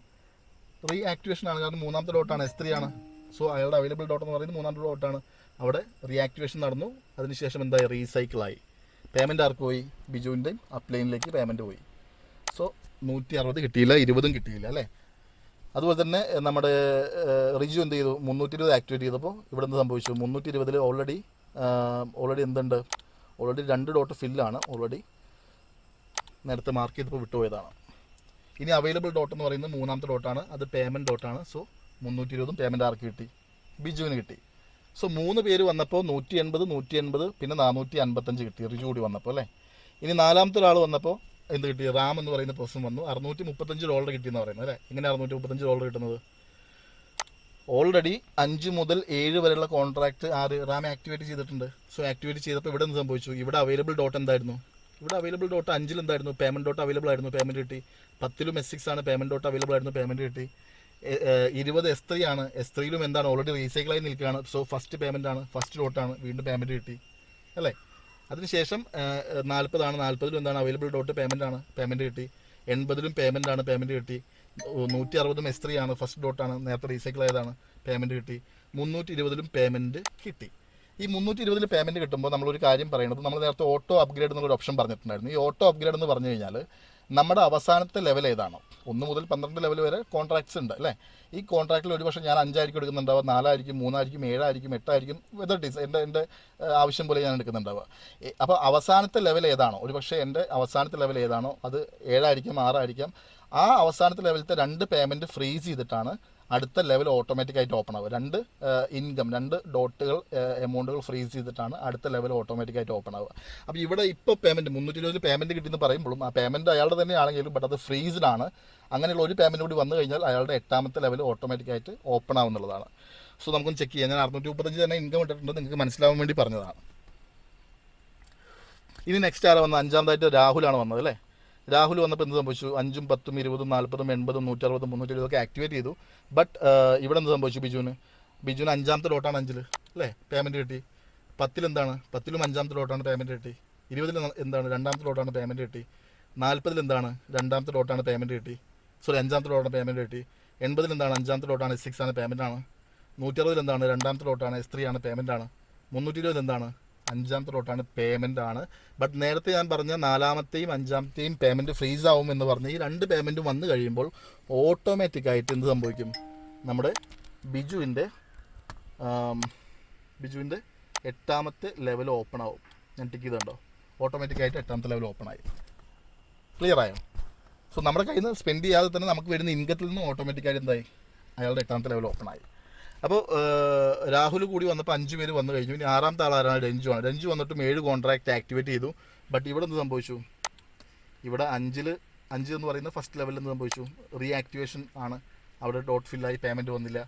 റീ ആക്ടിവേഷൻ ആണ്, കാരണം മൂന്നാമത്തെ ഡോട്ടാണ്, S3 ആണ്. സോ അയാളുടെ അവൈലബിൾ ഡോട്ട് എന്ന് പറയുന്നത് മൂന്നാമത്തെ ഡോട്ടാണ്. അവിടെ റീ ആക്ടിവേഷൻ നടന്നു, അതിനുശേഷം എന്തായി, റീസൈക്കിളായി. പേയ്മെൻറ്റ് ആർക്ക് പോയി, ബിജുവിൻ്റെ അപ്ലൈനിലേക്ക് പേയ്മെൻറ്റ് പോയി. സോ 160 കിട്ടിയില്ല, 20 കിട്ടിയില്ല അല്ലേ. അതുപോലെ തന്നെ നമ്മുടെ റിജു എന്ത് ചെയ്തു, 320 ആക്ടിവേറ്റ് ചെയ്തപ്പോൾ ഇവിടെ എന്ത് സംഭവിച്ചു, 320 ഓൾറെഡി എന്തുണ്ട്, ഓൾറെഡി 2 ഡോട്ട് ഫില്ലാണ്, ഓൾറെഡി നേരത്തെ മാർക്ക് ചെയ്തപ്പോൾ വിട്ടുപോയതാണ്. ഇനി അവൈലബിൾ ഡോട്ട് എന്ന് പറയുന്നത് മൂന്നാമത്തെ ഡോട്ടാണ്, അത് പേയ്മെൻറ്റ് ഡോട്ടാണ്. സോ 320 പേയ്മെൻറ്റ് ആർക്ക് കിട്ടി, ബിജുവിന് കിട്ടി. സോ 3 പേര് വന്നപ്പോൾ 180 പിന്നെ 455 കിട്ടി, റിജു കൂടി വന്നപ്പോൾ അല്ലേ. ഇനി നാലാമത്തെ ഒരാൾ വന്നപ്പോൾ എന്ത് കിട്ടി, റാം എന്ന് പറയുന്ന പേഴ്സൺ വന്നു, $635 കിട്ടിയെന്ന് പറയുന്നത് അല്ലേ. എങ്ങനെ $635 കിട്ടുന്നത്, ഓൾറെഡി 5 മുതൽ 7 വരെയുള്ള കോൺട്രാക്റ്റ് റാം ആക്ടിവേറ്റ് ചെയ്തിട്ടുണ്ട്. സോ ആക്ടിവേറ്റ് ചെയ്തപ്പോൾ ഇവിടെ എന്ത് സംഭവിച്ചു, ഇവിടെ അവൈലബിൾ ഡോട്ട് എന്തായിരുന്നു, ഇവിടെ അവൈലബിൾ ഡോട്ട് 5 എന്തായിരുന്നു, പേയ്മെൻറ്റ് ഡോട്ട് അവൈലബിൾ ആയിരുന്നു, പേയ്മെൻറ്റ് കിട്ടി. 10 S6 ആണ്, പേയ്മെൻറ്റ് ഡോട്ട് അവൈലബിൾ ആയിരുന്നു, പേയ്മെൻറ്റ് കിട്ടി. 20 S3 ആണ്, S3 എന്താണ് ഓൾറെഡി റീസൈക്കിളായി നിൽക്കുകയാണ്. സോ ഫസ്റ്റ് പേയ്മെൻ്റ് ആണ്, ഫസ്റ്റ് ഡോട്ടാണ്, വീണ്ടും പേയ്മെൻറ്റ് കിട്ടി അല്ലേ. അതിനുശേഷം 40 ആണ്, 40 എന്താണ് അവൈലബിൾ ഡോട്ട് പേയ്മെൻ്റ് ആണ്, പേയ്മെൻറ്റ് കിട്ടി. 80 പേയ്മെൻ്റ് ആണ്, പേയ്മെൻറ്റ് കിട്ടി. 160 S3 ആണ്, ഫസ്റ്റ് ഡോട്ടാണ്, നേരത്തെ റീസൈക്കിൾ ആയതാണ്, പേയ്മെൻറ്റ് കിട്ടി. 320 പേയ്മെൻറ്റ് കിട്ടി. ഈ 320 പേയ്മെൻറ്റ് കിട്ടുമ്പോൾ നമ്മളൊരു കാര്യം പറയുന്നത്, നമ്മൾ നേരത്തെ ഓട്ടോ അപ്ഗ്രേഡ് എന്നുള്ളൊരു ഓപ്ഷൻ പറഞ്ഞിട്ടുണ്ടായിരുന്നു. ഈ ഓട്ടോ അപ്ഗ്രേഡ് എന്ന് പറഞ്ഞു കഴിഞ്ഞാൽ നമ്മുടെ അവസാനത്തെ ലെവൽ ഏതാണോ, 1 മുതൽ 12 ലെവൽ വരെ കോൺട്രാക്ട്സ് ഉണ്ട് അല്ലേ. ഈ കോൺട്രാക്റ്റിൽ ഒരു പക്ഷേ ഞാൻ 5 ആയിരിക്കും എടുക്കുന്നുണ്ടാവുക, 4 ആയിരിക്കും, 3 ആയിരിക്കും, 7 ആയിരിക്കും, 8 ആയിരിക്കും, വെതർ ഇറ്റ് ഈസ് എൻ്റെ ആവശ്യം പോലെ ഞാൻ എടുക്കുന്നുണ്ടാവുക. അപ്പോൾ അവസാനത്തെ ലെവൽ ഏതാണോ, ഒരു പക്ഷേ എൻ്റെ അവസാനത്തെ ലെവൽ ഏതാണോ അത് 7 ആയിരിക്കും, 6 ആയിരിക്കും. ആ അവസാനത്തെ ലെവലത്തെ 2 പേയ്മെൻറ്റ് ഫ്രീസ് ചെയ്തിട്ടാണ് അടുത്ത ലെവൽ ഓട്ടോമാറ്റിക്കായിട്ട് ഓപ്പൺ ആവുക. 2 ഡോട്ടുകൾ എമൗണ്ടുകൾ ഫ്രീസ് ചെയ്തിട്ടാണ് അടുത്ത ലെവൽ ഓട്ടോമാറ്റിക്കായിട്ട് ഓപ്പൺ ആവുക. അപ്പോൾ ഇവിടെ ഇപ്പോൾ പേയ്മെൻറ്റ് 320 പേയ്മെൻറ്റ് കിട്ടിയെന്ന് പറയുമ്പോഴും ആ പേയ്മെൻറ്റ് അയാളുടെ തന്നെയാണെങ്കിലും ബട്ട് അത് ഫ്രീസ്ഡ് ആണ്. അങ്ങനെയുള്ള ഒരു പേയ്മെൻറ്റ് കൂടി വന്നു കഴിഞ്ഞാൽ അയാളുടെ 8ാമത്തെ ലെവൽ ഓട്ടോമാറ്റിക്കായിട്ട് ഓപ്പൺ ആവുന്നുള്ളതാണ്. സോ നമുക്കൊന്ന് ചെക്ക് ചെയ്യാം. ഞാൻ 635 തന്നെ ഇൻകം ഇട്ടിട്ടുണ്ട്, നിങ്ങൾക്ക് മനസ്സിലാവാൻ വേണ്ടി പറഞ്ഞതാണ്. ഇനി നെക്സ്റ്റ് ആരാ വന്നത്, 5ാമതായിട്ട് രാഹുലാണ് വന്നത് അല്ലേ. രാഹുൽ വന്നപ്പോൾ എന്ത് സംഭവിച്ചു, 5ഉം 10ഉം 20ഉം 40ഉം 80ഉം 160ഉം 320 ഒക്കെ ആക്ടിവേറ്റ് ചെയ്തു. ബട്ട് ഇവിടെ എന്ത് സംഭവിച്ചു, ബിജുവിന് 5ാമത്തെ ഡോട്ടാണ് 5 അല്ലേ, പേയ്മെൻറ്റ് കിട്ടി. 10 എന്താണ്, 10ലും 5ാമത്തെ ഡോട്ടാണ്, പേയ്മെൻറ്റ് കിട്ടി. 20 എന്താണ്, 2ാമത്തെ ഡോട്ടാണ്, പേയ്മെൻറ്റ് കിട്ടി. 40 എന്താണ്, 2ാമത്തെ ഡോട്ടാണ്, പേയ്മെൻറ്റ് കിട്ടി. 5ാമത്തെ ഡോട്ടാണ്, പേയ്മെൻറ്റ് കിട്ടി. 80 എന്താണ്, 5ാമത്തെ ഡോട്ടാണ്, S6 ആണ്, പേയ്മെൻ്റ് ആണ്. 160 എന്താണ്, 2ാമത്തെ ഡോട്ടാണ്, S3 ആണ്, പേയ്മെൻ്റ് ആണ്. 320 എന്താണ്, 5ാമത്തെ ഡോട്ടാണ്, പേയ്മെൻ്റ് ആണ്. ബട്ട് നേരത്തെ ഞാൻ പറഞ്ഞ 4ാമത്തെയും 5ാമത്തെയും പേയ്മെൻറ്റ് ഫ്രീസ് ആവും എന്ന് പറഞ്ഞ് ഈ 2 പേയ്മെൻറ്റും വന്നു കഴിയുമ്പോൾ ഓട്ടോമാറ്റിക്കായിട്ട് എന്ത് സംഭവിക്കും, നമ്മുടെ ബിജുവിൻ്റെ 8ാമത്തെ ലെവൽ ഓപ്പൺ ആവും. ഞാൻ ടിക്ക് ചെയ്തുണ്ടോ, ഓട്ടോമാറ്റിക്കായിട്ട് 8ാമത്തെ ലെവൽ ഓപ്പൺ ആയി. ക്ലിയർ ആയോ. സോ നമ്മുടെ കയ്യിൽ നിന്ന് സ്പെൻഡ് ചെയ്യാതെ തന്നെ നമുക്ക് വരുന്ന ഇൻകത്തിൽ നിന്ന് ഓട്ടോമാറ്റിക്കായിട്ട് എന്തായി, അയാളുടെ 8ാമത്തെ ലെവൽ ഓപ്പൺ ആയി. അപ്പോൾ രാഹുൽ കൂടി വന്നപ്പോൾ 5 പേര് വന്നു കഴിഞ്ഞു. ഇനി 6ാമത്തെ ആളാണ്, രഞ്ജു ആണ്. രഞ്ജു വന്നിട്ടും 7 കോൺട്രാക്റ്റ് ആക്ടിവേറ്റ് ചെയ്തു. ബട്ട് ഇവിടെ എന്ത് സംഭവിച്ചു, ഇവിടെ 5 എന്ന് പറയുന്ന ഫസ്റ്റ് ലെവലിൽ എന്ത് സംഭവിച്ചു, റീ ആക്ടിവേഷൻ ആണ്, അവിടെ ഡോട്ട് ഫില്ലായി, പേയ്മെൻറ്റ് വന്നില്ല.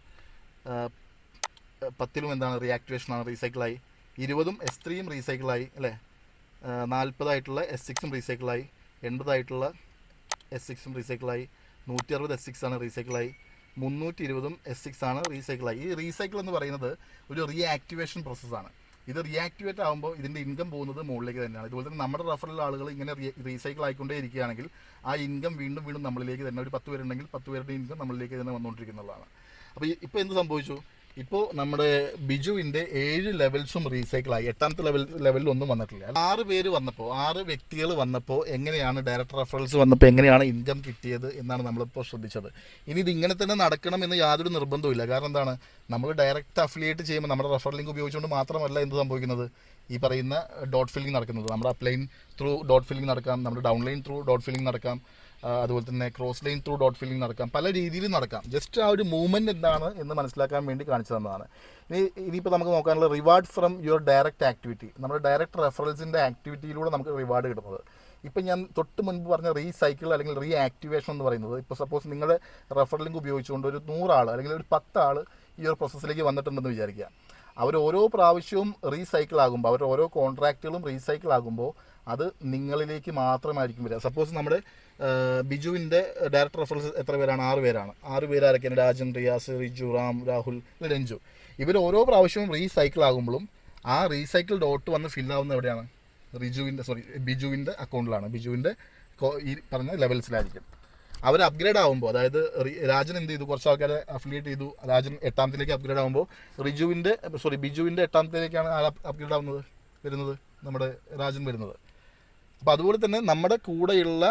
10ലും എന്താണ്, റീ ആക്ടിവേഷനാണ്, റീസൈക്കിളായി. 20ഉം S3യും റീസൈക്കിളായി അല്ലേ. 40 S6ഉം റീസൈക്കിളായി. 80 S6ഉം റീസൈക്കിളായി. 160 S6 ആണ്, റീസൈക്കിളായി. 320 S6 ആണ്, റീസൈക്കിളായി. ഈ റീസൈക്കിൾ എന്ന് പറയുന്നത് ഒരു റീ ആക്ടിവേഷൻ പ്രോസസ്സാണ്. ഇത് റീആക്ടിവേറ്റ് ആകുമ്പോൾ ഇതിൻ്റെ ഇൻകം പോകുന്നത് മുകളിലേക്ക് തന്നെയാണ്. ഇതുപോലെ തന്നെ നമ്മുടെ റഫറൽ ആളുകൾ ഇങ്ങനെ റീസൈക്കിൾ ആയിക്കൊണ്ടേ ഇരിക്കുകയാണെങ്കിൽ ആ ഇൻകം വീണ്ടും വീണ്ടും നമ്മളിലേക്ക് തന്നെ, ഒരു 10 പേരുണ്ടെങ്കിൽ 10 പേരുടെ ഇൻകം നമ്മളിലേക്ക് തന്നെ വന്നുകൊണ്ടിരിക്കുന്നതാണ്. അപ്പോൾ ഇപ്പോൾ എന്ത് സംഭവിച്ചു, ഇപ്പോൾ നമ്മുടെ ബിജുവിൻ്റെ 7 ലെവൽസും റീസൈക്കിളായി. 8ാമത്തെ ലെവലിൽ ഒന്നും വന്നിട്ടില്ല. 6 പേര് വന്നപ്പോൾ, 6 വ്യക്തികൾ വന്നപ്പോൾ എങ്ങനെയാണ് ഡയറക്റ്റ് റെഫറൽസ് വന്നപ്പോൾ എങ്ങനെയാണ് ഇൻകം കിട്ടിയത് എന്നാണ് നമ്മളിപ്പോൾ ശ്രദ്ധിച്ചത്. ഇനി ഇത് ഇങ്ങനെ തന്നെ നടക്കണം എന്ന് യാതൊരു നിർബന്ധവുമില്ല. കാരണം എന്താണ്, നമ്മൾ ഡയറക്റ്റ് അഫിലിയേറ്റ് ചെയ്യുമ്പോൾ നമ്മുടെ റെഫറൽ ലിങ്ക് ഉപയോഗിച്ചുകൊണ്ട് മാത്രമല്ല എന്ത് സംഭവിക്കുന്നത്, ഈ പറയുന്ന ഡോട്ട് ഫില്ലിംഗ് നടക്കുന്നത്. നമ്മുടെ അപ്ലൈൻ ത്രൂ ഡോട്ട് ഫില്ലിംഗ് നടക്കാം, നമ്മുടെ ഡൗൺലൈൻ ത്രൂ ഡോട്ട് ഫില്ലിംഗ് നടക്കാം, അതുപോലെ തന്നെ cross line through dot filling നടക്കാം, പല രീതിയിൽ നടക്കാം. ജസ്റ്റ് ആ ഒരു മൂവ്മെൻറ്റ് എന്താണ് എന്ന് മനസ്സിലാക്കാൻ വേണ്ടി കാണിച്ചു തന്നതാണ്. ഇനിയിപ്പോൾ നമുക്ക് നോക്കാനുള്ള reward from your direct activity, നമ്മുടെ ഡയറക്റ്റ് റെഫറൽസിൻ്റെ ആക്ടിവിറ്റിയിലൂടെ നമുക്ക് റിവാർഡ് കിട്ടുന്നത്. ഇപ്പം ഞാൻ തൊട്ട് മുൻപ് പറഞ്ഞ റീസൈക്കിൾ അല്ലെങ്കിൽ റീ ആക്ടിവേഷൻ എന്ന് പറയുന്നത്, ഇപ്പോൾ സപ്പോസ് നിങ്ങളുടെ റെഫറൽ ലിങ്ക് ഉപയോഗിച്ചുകൊണ്ട് ഒരു 100 ആൾ അല്ലെങ്കിൽ ഒരു 10 ആൾ ഈ ഒരു പ്രോസസ്സിലേക്ക് വന്നിട്ടുണ്ടെന്ന് വിചാരിക്കുക. അവർ ഓരോ പ്രാവശ്യവും റീസൈക്കിൾ ആകുമ്പോൾ അവരുടെ ഓരോ കോൺട്രാക്റ്റുകളും റീസൈക്കിൾ ആകുമ്പോൾ അത് നിങ്ങളിലേക്ക് മാത്രമായിരിക്കും വരിക. സപ്പോസ് നമ്മുടെ ബിജുവിൻ്റെ ഡയറക്ടർ റെഫറൻസ് എത്ര പേരാണ്? 6 പേരാണ്. 6 പേരാരൊക്കെയാണ്? രാജൻ, റിയാസ്, റിജു, റാം, രാഹുൽ, രഞ്ജു. ഇവർ ഓരോ പ്രാവശ്യവും റീസൈക്കിൾ ആകുമ്പോഴും ആ റീസൈക്കിൾ ഡോട്ട് വന്ന് ഫില്ലാവുന്ന എവിടെയാണ്? ബിജുവിൻ്റെ അക്കൗണ്ടിലാണ്. ബിജുവിൻ്റെ ഈ പറഞ്ഞ ലെവൽസിലായിരിക്കും. അവർ അപ്ഗ്രേഡ് ആകുമ്പോൾ, അതായത് രാജൻ എന്ത് ചെയ്തു, കുറച്ച് ആൾക്കാരെ അഫിലിയേറ്റ് ചെയ്തു, രാജൻ 8ാമത്തിലേക്ക് അപ്ഗ്രേഡ് ആകുമ്പോൾ ബിജുവിൻ്റെ 8ാമത്തിലേക്കാണ് അപ്ഗ്രേഡ് ആവുന്നത് വരുന്നത് നമ്മുടെ രാജൻ വരുന്നത്. അപ്പോൾ അതുപോലെ തന്നെ നമ്മുടെ കൂടെയുള്ള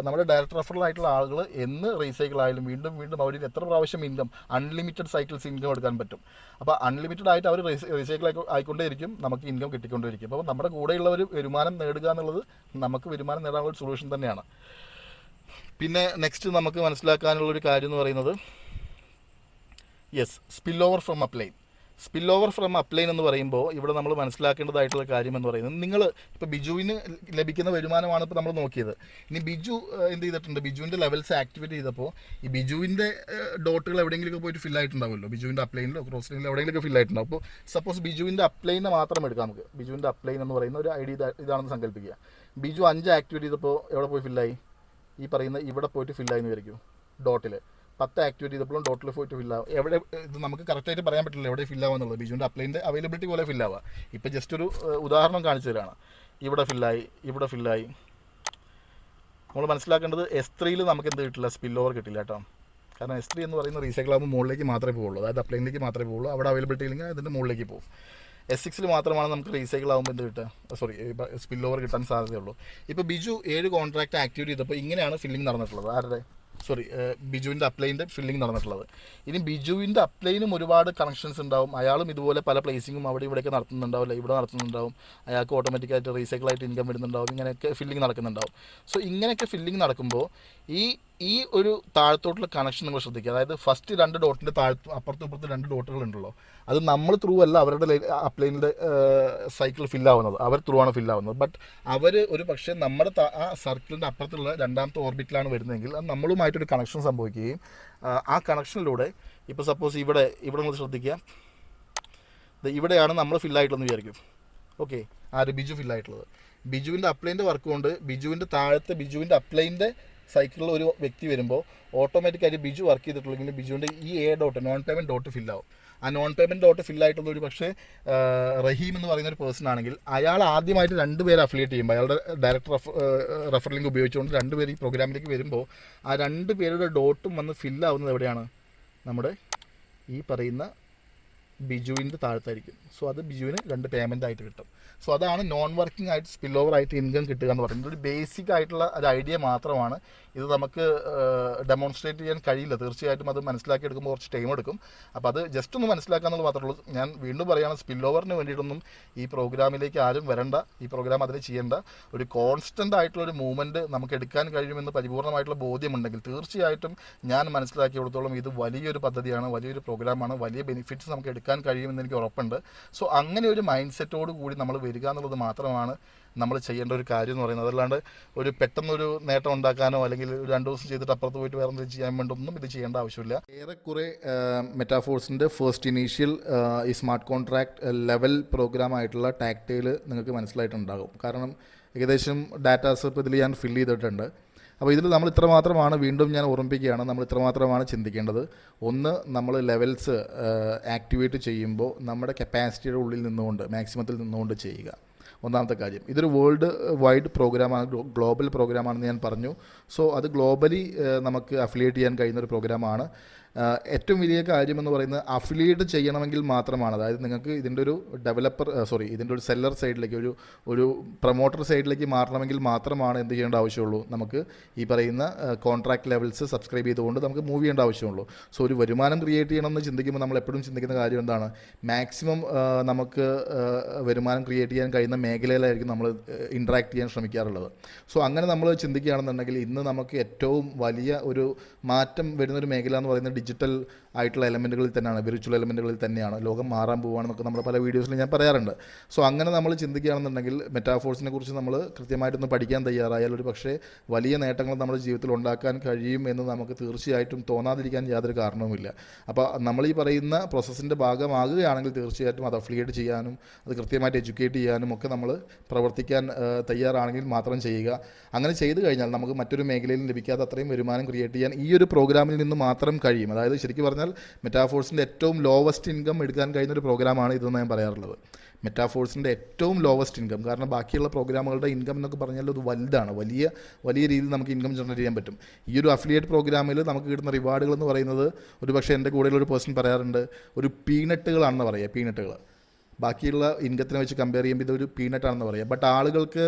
നമ്മുടെ ഡയറക്ടർ റെഫറലായിട്ടുള്ള ആളുകൾ എന്ന് റീസൈക്കിൾ ആയാലും വീണ്ടും വീണ്ടും അവരിൽ എത്ര പ്രാവശ്യം ഇൻകം, അൺലിമിറ്റഡ് സൈക്കിൾസ് ഇൻകം എടുക്കാൻ പറ്റും. അപ്പോൾ അൺലിമിറ്റഡ് ആയിട്ട് അവർ റീസൈക്കിൾ ആയിക്കൊണ്ടേയിരിക്കും, നമുക്ക് ഇൻകം കിട്ടിക്കൊണ്ടേയിരിക്കും. അപ്പോൾ നമ്മുടെ കൂടെയുള്ളവർ വരുമാനം നേടുക എന്നുള്ളത് നമുക്ക് വരുമാനം നേടാനുള്ള ഒരു സൊല്യൂഷൻ തന്നെയാണ്. പിന്നെ നെക്സ്റ്റ് നമുക്ക് മനസ്സിലാക്കാനുള്ളൊരു കാര്യം എന്ന് പറയുന്നത് spill over from upline. Spill over from upline എന്ന് പറയുമ്പോൾ ഇവിടെ നമ്മൾ മനസ്സിലാക്കേണ്ടതായിട്ടുള്ള കാര്യം എന്ന് പറയുന്നത്, നിങ്ങൾ ഇപ്പോൾ ബിജുവിന് ലഭിക്കുന്ന വരുമാനമാണ് ഇപ്പോൾ നമ്മൾ നോക്കിയത്. ഇനി ബിജു എന്ത് ചെയ്തിട്ടുണ്ട്? ബിജുവിൻ്റെ ലെവൽസ് ആക്ടിവേറ്റ് ചെയ്തപ്പോൾ ഈ ബിജുവിൻ്റെ ഡോട്ടുകൾ എവിടെയെങ്കിലുമൊക്കെ പോയിട്ട് ഫില്ലായിട്ടുണ്ടാവുമല്ലോ, ബിജുവിൻ്റെ അപ്ലൈനിലോ ക്രോസ് ലൈനിലോ എവിടെയെങ്കിലുമൊക്കെ ഫില്ലായിട്ടുണ്ടാവും. അപ്പോൾ സപ്പോസ് ബിജുവിൻ്റെ അപ്ലൈനെ മാത്രം എടുക്കാം നമുക്ക്. ബിജുവിൻ്റെ അപ്ലൈൻ എന്ന് പറയുന്ന ഒരു ഐഡിയ ഇതാണെന്ന് സങ്കല്പിക്കുക. ബിജു 5 ആക്ടിവേറ്റ് ചെയ്തപ്പോൾ എവിടെ പോയി ഫില്ലായി? ഈ പറയുന്ന ഇവിടെ പോയിട്ട് ഫില്ലായി എന്ന് വിചാരിക്കും. ഡോട്ടിൽ 10 ആക്ടിവേറ്റ് ചെയ്തപ്പോഴും ഡോട്ടിൽ പോയിട്ട് ഫില്ലാവും. എവിടെ ഇത് നമുക്ക് കറക്റ്റായിട്ട് പറയാൻ പറ്റില്ല എവിടെ ഫില്ലാവുക. ബിജുവിൻ്റെ അപ്ലൈൻ്റെ അവൈലബിലിറ്റി പോലെ ഫില്ലാവുക. ഇപ്പോൾ ജസ്റ്റ് ഒരു ഉദാഹരണം കാണിച്ചു തരാണ്. ഇവിടെ ഫില്ലായി, ഇവിടെ ഫില്ലായി. നമ്മൾ മനസ്സിലാക്കേണ്ടത് S3 നമുക്ക് എന്ത് കിട്ടില്ല? സ്പിൽ ഓവർ കിട്ടില്ല കേട്ടോ. കാരണം S3 എന്ന് പറയുന്ന റീസൈക്കിൾ ആകുമ്പോൾ മുകളിലേക്ക് മാത്രമേ പോകുള്ളൂ, അതായത് അപ്ലൈനിലേക്ക് മാത്രമേ പോകുള്ളൂ. അവിടെ അവൈലബിലിറ്റി ഇല്ലെങ്കിൽ അതിൻ്റെ മുകളിലേക്ക് പോകും. S6 മാത്രമാണ് നമുക്ക് റീസൈക്കിൾ ആകുമ്പോൾ എന്ത് കിട്ടുക? സ്പിൽ ഓവർ കിട്ടാൻ സാധ്യതയുള്ളൂ. ഇപ്പോൾ ബിജു 7 കോൺട്രാക്റ്റ് ആക്ടിവേറ്റ് ചെയ്തപ്പോൾ ഇങ്ങനെയാണ് ഫില്ലിംഗ് നടന്നിട്ടുള്ളത്. ആരുടെ? ബിജുവിൻ്റെ അപ്ലൈൻ്റെ ഫില്ലിംഗ് നടന്നിട്ടുള്ളത്. ഇനി ബിജുവിൻ്റെ അപ്ലൈനും ഒരുപാട് കണക്ഷൻസ് ഉണ്ടാവും. അയാളും ഇതുപോലെ പല പ്ലേസിങ്ങും അവിടെ ഇവിടെയൊക്കെ നടത്തുന്നുണ്ടാവില്ല, ഇവിടെ നടത്തുന്നുണ്ടാവും. അയാൾക്ക് ഓട്ടോമാറ്റിക്കായിട്ട് റീസൈക്കിളായിട്ട് ഇൻകം വരുന്നുണ്ടാവും. ഇങ്ങനെയൊക്കെ ഫില്ലിംഗ് നടക്കുന്നുണ്ടാവും. സോ ഇങ്ങനെയൊക്കെ ഫില്ലിംഗ് നടക്കുമ്പോൾ ഈ ഒരു താഴത്തോട്ടുള്ള കണക്ഷൻ നിങ്ങൾ ശ്രദ്ധിക്കുക. അതായത് ഫസ്റ്റ് 2 ഡോട്ടിൻ്റെ അപ്പുറത്തും ഇപ്പുറത്ത് 2 ഡോട്ടുകൾ ഉണ്ടല്ലോ, അത് നമ്മൾ ത്രൂ അല്ല അവരുടെ അപ്ലൈനിൻ്റെ സൈക്കിൾ ഫില്ലാവുന്നത്, അവർ ത്രൂ ആണ് ഫില്ലാവുന്നത്. ബട്ട് അവർ ഒരു പക്ഷേ നമ്മുടെ ആ സർക്കിളിൻ്റെ അപ്പുറത്തുള്ള 2ാമത്തെ ഓർബിറ്റിലാണ് വരുന്നതെങ്കിൽ അത് നമ്മളുമായിട്ടൊരു കണക്ഷൻ സംഭവിക്കുകയും ആ കണക്ഷനിലൂടെ ഇപ്പോൾ സപ്പോസ് ഇവിടെ നമ്മൾ ശ്രദ്ധിക്കുക, ഇവിടെയാണ് നമ്മൾ ഫില്ലായിട്ടുള്ളതെന്ന് വിചാരിക്കും. ഓക്കെ, ബിജു ഫില്ലായിട്ടുള്ളത്. ബിജുവിൻ്റെ അപ്ലൈൻ്റെ വർക്ക് കൊണ്ട് ബിജുവിൻ്റെ താഴത്തെ ബിജുവിൻ്റെ അപ്ലൈൻ്റെ സൈക്കിളിൽ ഒരു വ്യക്തി വരുമ്പോൾ ഓട്ടോമാറ്റിക്കായിട്ട് ബിജു വർക്ക് ചെയ്തിട്ടുള്ളെങ്കിൽ ബിജുവിൻ്റെ ഈ ഡോട്ട് നോൺ പേയ്മെൻറ്റ് ഡോട്ട് ഫില്ലാവും. ആ നോൺ പേയ്മെൻറ്റ് ഡോട്ട് ഫില്ലായിട്ടുള്ള ഒരു പക്ഷേ റഹീം എന്ന് പറയുന്ന ഒരു പേഴ്സൺ ആണെങ്കിൽ അയാൾ ആദ്യമായിട്ട് 2 പേരെ അഫിലിയേറ്റ് ചെയ്യുമ്പോൾ അയാളുടെ ഡയറക്ടർ റെഫർ ലിങ്ക് ഉപയോഗിച്ചുകൊണ്ട് 2 പേര് ഈ പ്രോഗ്രാമിലേക്ക് വരുമ്പോൾ ആ 2 പേരുടെ ഡോട്ടും വന്ന് ഫില്ലാവുന്നത് എവിടെയാണ്? നമ്മുടെ ഈ പറയുന്ന ബിജുവിൻ്റെ താഴത്തായിരിക്കും. സോ അത് ബിജുവിന് 2 പേയ്മെൻ്റ് ആയിട്ട് കിട്ടും. സോ അതാണ് നോൺ വർക്കിംഗ് ആയിട്ട് സ്പിൽ ഓവർ ആയിട്ട് ഇൻകം കിട്ടുക എന്ന് പറയുന്നത്. ഒരു ബേസിക് ആയിട്ടുള്ള ഒരു ഐഡിയ മാത്രമാണ്. ഇത് നമുക്ക് ഡെമോൺസ്ട്രേറ്റ് ചെയ്യാൻ കഴിയില്ല. തീർച്ചയായിട്ടും അത് മനസ്സിലാക്കി എടുക്കുമ്പോൾ കുറച്ച് ടൈം എടുക്കും. അപ്പോൾ അത് ജസ്റ്റ് ഒന്ന് മനസ്സിലാക്കാന്നുള്ളത് മാത്രമേ ഉള്ളൂ. ഞാൻ വീണ്ടും പറയുകയാണ്, സ്പിൽ ഓവറിന് വേണ്ടിയിട്ടൊന്നും ഈ പ്രോഗ്രാമിലേക്ക് ആരും വരണ്ട. ഈ പ്രോഗ്രാം അതിൽ ചെയ്യേണ്ട. ഒരു കോൺസ്റ്റൻ്റ് ആയിട്ടുള്ളൊരു മൂവ്മെൻറ്റ് നമുക്ക് എടുക്കാൻ കഴിയുമെന്ന് പരിപൂർണ്ണമായിട്ടുള്ള ബോധ്യമുണ്ടെങ്കിൽ തീർച്ചയായിട്ടും ഞാൻ മനസ്സിലാക്കി കൊടുത്തോളം ഇത് വലിയൊരു പദ്ധതിയാണ്, വലിയൊരു പ്രോഗ്രാമാണ്, വലിയ ബെനിഫിറ്റ്സ് നമുക്ക് എടുക്കാൻ കഴിയുമെന്ന് എനിക്ക് ഉറപ്പുണ്ട്. സോ അങ്ങനെ ഒരു മൈൻഡ് സെറ്റോട് കൂടി നമ്മൾ വരിക എന്നുള്ളത് മാത്രമാണ് നമ്മൾ ചെയ്യേണ്ട ഒരു കാര്യം എന്ന് പറയുന്നത്. അതല്ലാണ്ട് ഒരു പെട്ടെന്നൊരു നേട്ടം ഉണ്ടാക്കാനോ അല്ലെങ്കിൽ 2 ദിവസം ചെയ്തിട്ട് അപ്പുറത്ത് പോയിട്ട് വേറെ എന്തെങ്കിലും ചെയ്യാൻ വേണ്ടൊന്നും ഇത് ചെയ്യേണ്ട ആവശ്യമില്ല. ഏറെക്കുറെ മെറ്റാഫോഴ്സിൻ്റെ ഫസ്റ്റ് ഇനീഷ്യൽ ഈ സ്മാർട്ട് കോൺട്രാക്ട് ലെവൽ പ്രോഗ്രാം ആയിട്ടുള്ള ടാക്ടൈൽ നിങ്ങൾക്ക് മനസ്സിലായിട്ടുണ്ടാകും. കാരണം ഏകദേശം ഡാറ്റാസ് ഇപ്പോൾ ഇതിൽ ഞാൻ ഫില്ല് ചെയ്തിട്ടുണ്ട്. അപ്പോൾ ഇതിൽ നമ്മൾ ഇത്രമാത്രമാണ്, വീണ്ടും ഞാൻ ഓർമ്മിപ്പിക്കുകയാണ്, നമ്മൾ ഇത്രമാത്രമാണ് ചിന്തിക്കേണ്ടത്. ഒന്ന്, നമ്മൾ ലെവൽസ് ആക്ടിവേറ്റ് ചെയ്യുമ്പോൾ നമ്മുടെ കപ്പാസിറ്റിയുടെ ഉള്ളിൽ നിന്നുകൊണ്ട് മാക്സിമത്തിൽ നിന്നുകൊണ്ട് ചെയ്യുക. ഒന്നാമത്തെ കാര്യം. ഇതൊരു വേൾഡ് വൈഡ് പ്രോഗ്രാമാണ്, ഗ്ലോബൽ പ്രോഗ്രാമാണെന്ന് ഞാൻ പറഞ്ഞു. സോ അത് ഗ്ലോബലി നമുക്ക് അഫിലിയേറ്റ് ചെയ്യാൻ കഴിയുന്ന ഒരു പ്രോഗ്രാമാണ്. ഏറ്റവും വലിയ കാര്യമെന്ന് പറയുന്നത് അഫിലിയേറ്റ് ചെയ്യണമെങ്കിൽ മാത്രമാണ്. അതായത് നിങ്ങൾക്ക് ഇതിൻ്റെ ഒരു ഇതിൻ്റെ ഒരു സെല്ലർ സൈഡിലേക്ക് ഒരു പ്രൊമോട്ടർ സൈഡിലേക്ക് മാറണമെങ്കിൽ മാത്രമാണ് എന്ത് ചെയ്യേണ്ട ആവശ്യമുള്ളൂ, നമുക്ക് ഈ പറയുന്ന കോൺട്രാക്ട് ലെവൽസ് സബ്സ്ക്രൈബ് ചെയ്തുകൊണ്ട് നമുക്ക് മൂവ് ചെയ്യേണ്ട ആവശ്യമുള്ളൂ. സോ ഒരു വരുമാനം ക്രിയേറ്റ് ചെയ്യണമെന്ന് ചിന്തിക്കുമ്പോൾ നമ്മൾ എപ്പോഴും ചിന്തിക്കുന്ന കാര്യം എന്താണ്? മാക്സിമം നമുക്ക് വരുമാനം ക്രിയേറ്റ് ചെയ്യാൻ കഴിയുന്ന മേഖലയിലായിരിക്കും നമ്മൾ ഇൻട്രാക്ട് ചെയ്യാൻ ശ്രമിക്കാറുള്ളത്. സോ അങ്ങനെ നമ്മൾ ചിന്തിക്കുകയാണെന്നുണ്ടെങ്കിൽ ഇന്ന് നമുക്ക് ഏറ്റവും വലിയ ഒരു മാറ്റം വരുന്നൊരു മേഖല എന്ന് പറയുന്നത് ഡിജിറ്റൽ ആയിട്ടുള്ള എലമെൻറ്റുകളിൽ തന്നെയാണ്, വിർച്വൽ എലമെൻറ്റുകളിൽ തന്നെയാണ്. ലോകം മാറാൻ പോവുകയാണെന്നൊക്കെ നമ്മൾ പല വീഡിയോസിൽ ഞാൻ പറയാറുണ്ട്. സോ അങ്ങനെ നമ്മൾ ചിന്തിക്കുകയാണെന്നുണ്ടെങ്കിൽ മെറ്റാഫോഴ്സിനെ കുറിച്ച് നമ്മൾ കൃത്യമായിട്ടൊന്ന് പഠിക്കാൻ തയ്യാറായാൽ ഒരു പക്ഷേ വലിയ നേട്ടങ്ങൾ നമ്മുടെ ജീവിതത്തിൽ ഉണ്ടാക്കാൻ കഴിയും എന്ന് നമുക്ക് തീർച്ചയായിട്ടും തോന്നാതിരിക്കാൻ യാതൊരു കാരണവുമില്ല. അപ്പോൾ നമ്മൾ ഈ പറയുന്ന പ്രോസസ്സിൻ്റെ ഭാഗമാകുകയാണെങ്കിൽ തീർച്ചയായിട്ടും അത് അഫിലിയേറ്റ് ചെയ്യാനും അത് കൃത്യമായിട്ട് എഡ്യൂക്കേറ്റ് ചെയ്യാനും ഒക്കെ നമ്മൾ പ്രവർത്തിക്കാൻ തയ്യാറാണെങ്കിൽ മാത്രം ചെയ്യുക. അങ്ങനെ ചെയ്തു കഴിഞ്ഞാൽ നമുക്ക് മറ്റൊരു മേഖലയിലും ലഭിക്കാത്ത അത്രയും വരുമാനം ക്രിയേറ്റ് ചെയ്യാൻ ഈ ഒരു പ്രോഗ്രാമിൽ നിന്ന് മാത്രം കഴിയും. അതായത് ശരിക്കും പറഞ്ഞാൽ മെറ്റാഫോഴ്സിൻ്റെ ഏറ്റവും ലോവസ്റ്റ് ഇൻകം എടുക്കാൻ കഴിയുന്ന ഒരു പ്രോഗ്രാമാണ് ഇതെന്ന് ഞാൻ പറയാറുള്ളത്. മെറ്റാഫോഴ്സിൻ്റെ ഏറ്റവും ലോവസ്റ്റ് ഇൻകം, കാരണം ബാക്കിയുള്ള പ്രോഗ്രാമുകളുടെ ഇൻകം എന്നൊക്കെ പറഞ്ഞാൽ അത് വലുതാണ്, വലിയ രീതിയിൽ നമുക്ക് ഇൻകം ജനറേറ്റ് ചെയ്യാൻ പറ്റും. ഈ ഒരു അഫിലിയേറ്റ് പ്രോഗ്രാമിൽ നമുക്ക് കിട്ടുന്ന റിവാർഡുകൾ എന്ന് പറയുന്നത് ഒരു പക്ഷേ എൻ്റെ കൂടെയുള്ള ഒരു പേഴ്സൺ പറയാറുണ്ട്, ഒരു പീനട്ടുകളാണെന്ന് പറയുക. പീനട്ടുകൾ ബാക്കിയുള്ള ഇൻകത്തിനെ വെച്ച് കമ്പയർ ചെയ്യുമ്പോൾ ഇതൊരു പീനട്ടാണെന്ന് പറയാം. ബട്ട് ആളുകൾക്ക്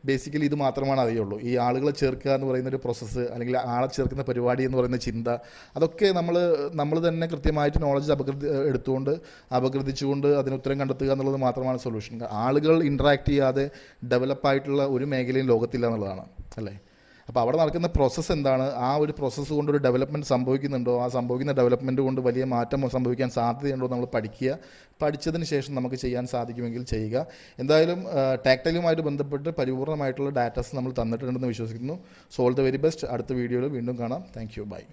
ബേസിക്കലി ഇത് മാത്രമാണ് അറിയുള്ളൂ. ഈ ആളുകളെ ചേർക്കുക എന്ന് പറയുന്നൊരു പ്രോസസ്സ്, അല്ലെങ്കിൽ ആളെ ചേർക്കുന്ന പരിപാടി എന്ന് പറയുന്ന ചിന്ത, അതൊക്കെ നമ്മൾ തന്നെ കൃത്യമായിട്ട് നോളജ് അപഗ്രഥിച്ചുകൊണ്ട് അതിന് ഉത്തരം കണ്ടെത്തുക എന്നുള്ളത് മാത്രമാണ് സൊല്യൂഷൻ. ആളുകൾ ഇൻട്രാക്ട് ചെയ്യാതെ ഡെവലപ്പായിട്ടുള്ള ഒരു മേഖലയും ലോകത്തില്ല എന്നുള്ളതാണ്, അല്ലേ? അപ്പോൾ അവിടെ നടക്കുന്ന പ്രോസസ്സ് എന്താണ്, ആ ഒരു പ്രോസസ്സ് കൊണ്ടൊരു ഡെവലപ്മെൻറ്റ് സംഭവിക്കുന്നുണ്ടോ, ആ സംഭവിക്കുന്ന ഡെവലപ്മെൻറ്റ് കൊണ്ട് വലിയ മാറ്റം സംഭവിക്കാൻ സാധ്യതയുണ്ടോ നമ്മൾ പഠിക്കുക. പഠിച്ചതിന് ശേഷം നമുക്ക് ചെയ്യാൻ സാധിക്കുമെങ്കിൽ ചെയ്യുക. എന്തായാലും ടാക്ടൈലുമായിട്ട് ബന്ധപ്പെട്ട് പരിപൂർണമായിട്ടുള്ള ഡാറ്റാസ് നമ്മൾ തന്നിട്ടുണ്ടെന്ന് വിശ്വസിക്കുന്നു. So all the very best. അടുത്ത വീഡിയോയിൽ വീണ്ടും കാണാം. Thank you. ബൈ.